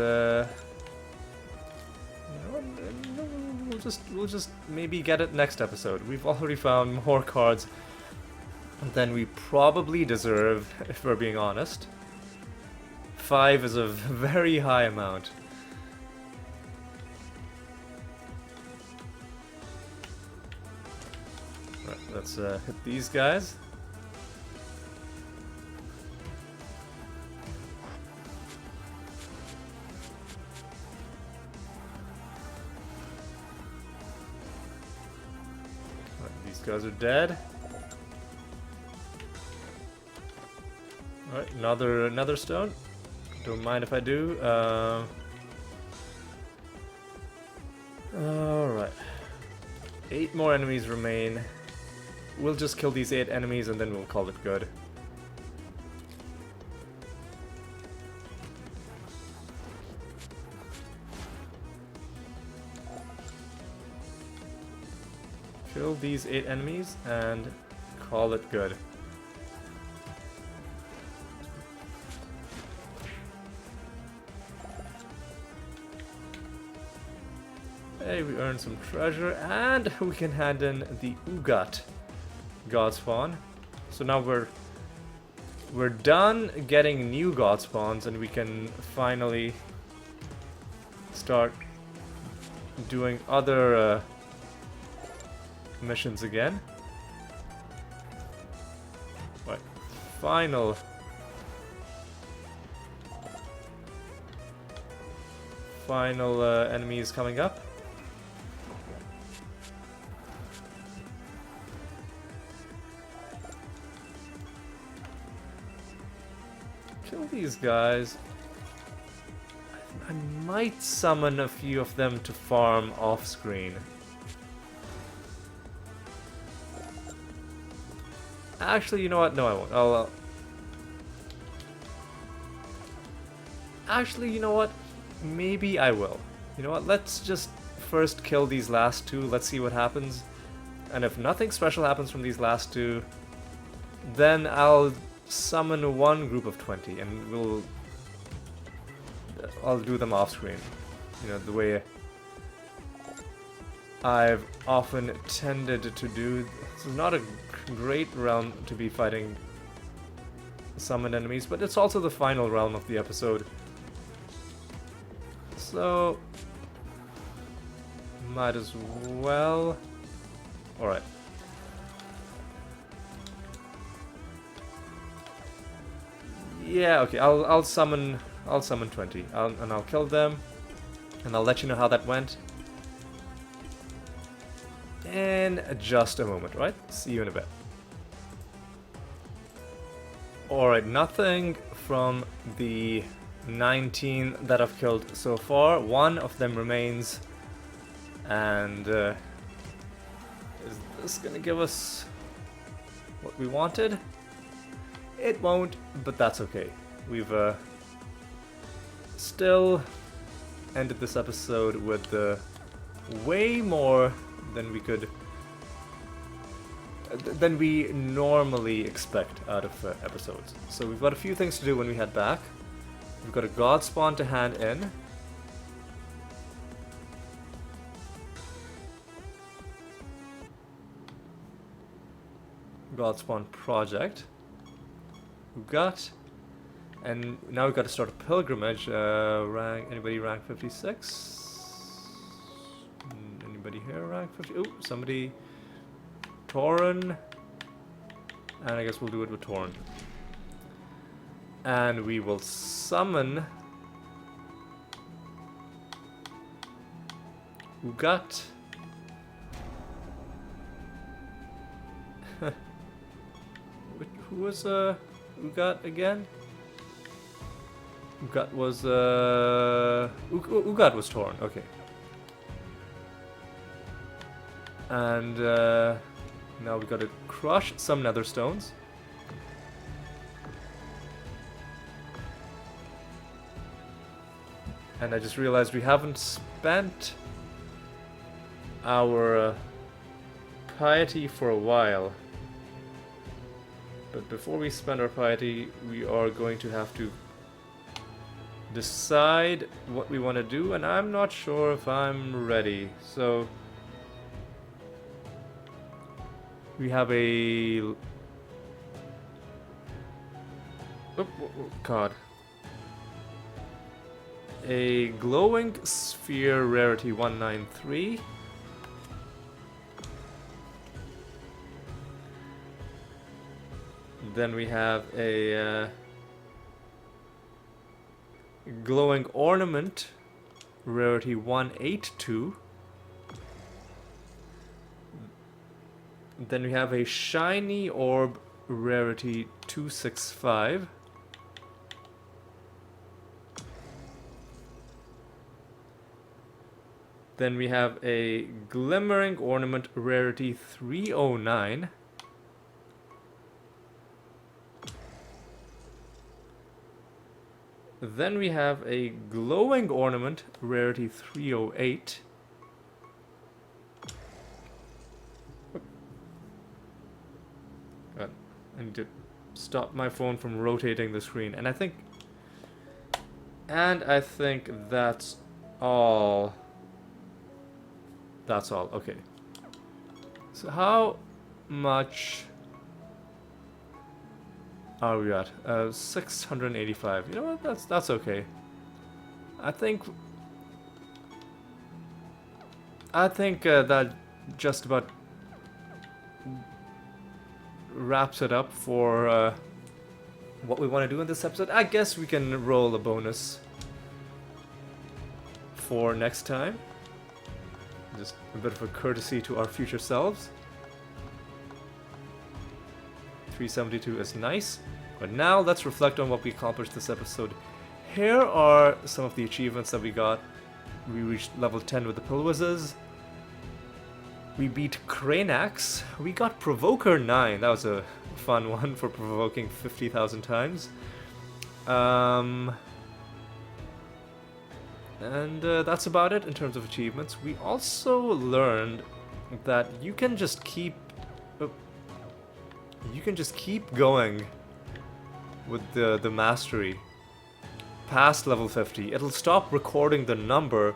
we'll just maybe get it next episode. We've already found more cards than we probably deserve, if we're being honest. 5 is a very high amount. Right, let's hit these guys. Guys are dead. Alright, another stone. Don't mind if I do. Alright. 8 more enemies remain. We'll just kill these 8 enemies and then we'll call it good. Kill these 8 enemies and call it good. Hey, we earned some treasure and we can hand in the Ugat God Spawn. So now we're done getting new God Spawns and we can finally start doing other missions again. Right, final enemies coming up. Kill these guys. I might summon a few of them to farm off screen. Actually, you know what? No, I won't. I'll actually, you know what? Maybe I will. You know what? Let's just first kill these last 2. Let's see what happens. And if nothing special happens from these last 2, then I'll summon one group of 20 and I'll do them off screen. You know, the way I've often tended to do. This is not a great realm to be fighting summoned enemies, but it's also the final realm of the episode. So, might as well. Alright. Yeah, okay, I'll summon 20. And I'll kill them. And I'll let you know how that went in just a moment, right? See you in a bit. Alright, nothing from the 19 that I've killed so far. 1 of them remains. And is this gonna give us what we wanted? It won't, but that's okay. We've still ended this episode with way more than we normally expect out of episodes. So we've got a few things to do when we head back. We've got a God Spawn to hand in. God Spawn project. We've got, and now we've got to start a pilgrimage. Anybody rank 56? Anybody here rank 50? Ooh, somebody... Tauren. And I guess we'll do it with Tauren. And we will summon... Ugat. Who was Ugat again? Ugat was Ugat was Tauren. Okay. And now we gotta crush some nether stones. And I just realized we haven't spent our piety for a while. But before we spend our piety, we are going to have to decide what we want to do, and I'm not sure if I'm ready. So we have a... Oh, God. A glowing sphere rarity 193. Then we have a glowing ornament rarity 182. Then we have a shiny orb rarity 265. Then we have a glimmering ornament rarity 309. Then we have a glowing ornament rarity 308. God, I need to stop my phone from rotating the screen. And I think that's all. That's all. Okay. So how much are we at? 685. You know what? That's okay. I think that just about wraps it up for what we want to do in this episode. I guess we can roll a bonus for next time. Just a bit of a courtesy to our future selves. 372 is nice. But now let's reflect on what we accomplished this episode. Here are some of the achievements that we got. We reached level 10 with the Pilwizards. We beat Cranax. We got Provoker 9. That was a fun one for provoking 50,000 times. And that's about it in terms of achievements. We also learned that you can just keep going with the mastery past level 50. It'll stop recording the number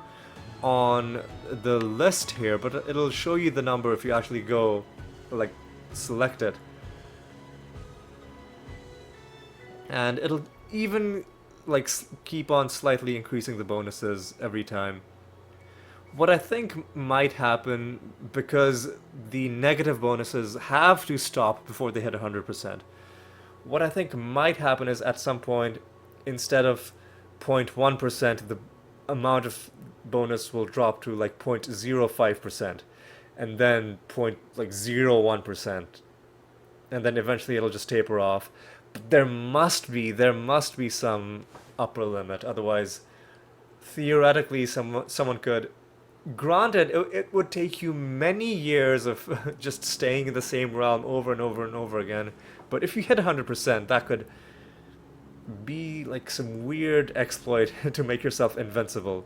on the list here, but it'll show you the number if you actually go, like, select it. And it'll even, like, keep on slightly increasing the bonuses every time. What I think might happen, because the negative bonuses have to stop before they hit 100%. What I think might happen is at some point, instead of 0.1%, the amount of bonus will drop to like 0.05%, and then 0.01%, and then eventually it'll just taper off. But there must be some upper limit. Otherwise, theoretically, someone could. Granted, it would take you many years of just staying in the same realm over and over and over again. But if you hit 100%, that could be like some weird exploit to make yourself invincible.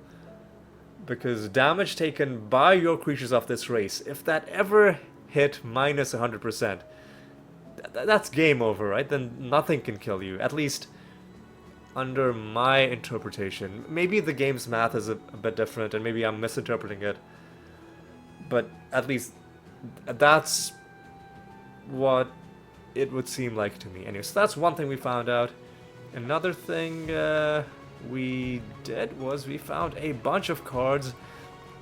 Because damage taken by your creatures of this race, if that ever hit minus 100%, that's game over, right? Then nothing can kill you. At least under my interpretation. Maybe the game's math is a bit different, and maybe I'm misinterpreting it. But at least that's what it would seem like to me. Anyway, so that's one thing we found out. Another thing we did was we found a bunch of cards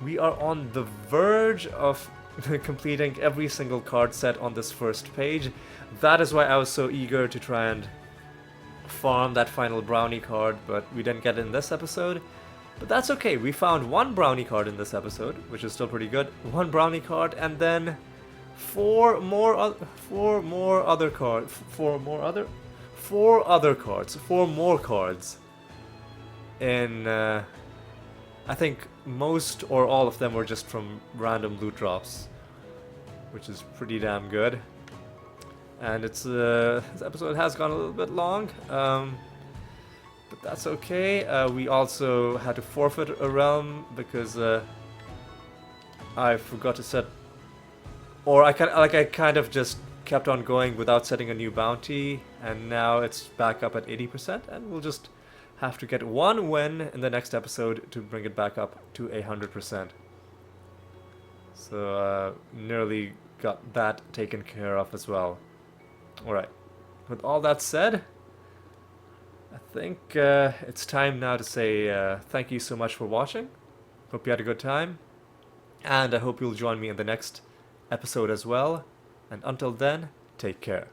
we are on the verge of completing every single card set on this first page. That is why I was so eager to try and farm that final brownie card, but we didn't get it in this episode. But that's okay, we found one brownie card in this episode, which is still pretty good. One brownie card, and then four more cards. In, I think most or all of them were just from random loot drops, which is pretty damn good. And it's this episode has gone a little bit long, but that's okay. We also had to forfeit a realm because I forgot to set, or I kind of just kept on going without setting a new bounty, and now it's back up at 80%, and we'll just have to get one win in the next episode to bring it back up to 100%. So nearly got that taken care of as well. Alright, with all that said, I think it's time now to say thank you so much for watching. Hope you had a good time, and I hope you'll join me in the next episode as well. And until then, take care.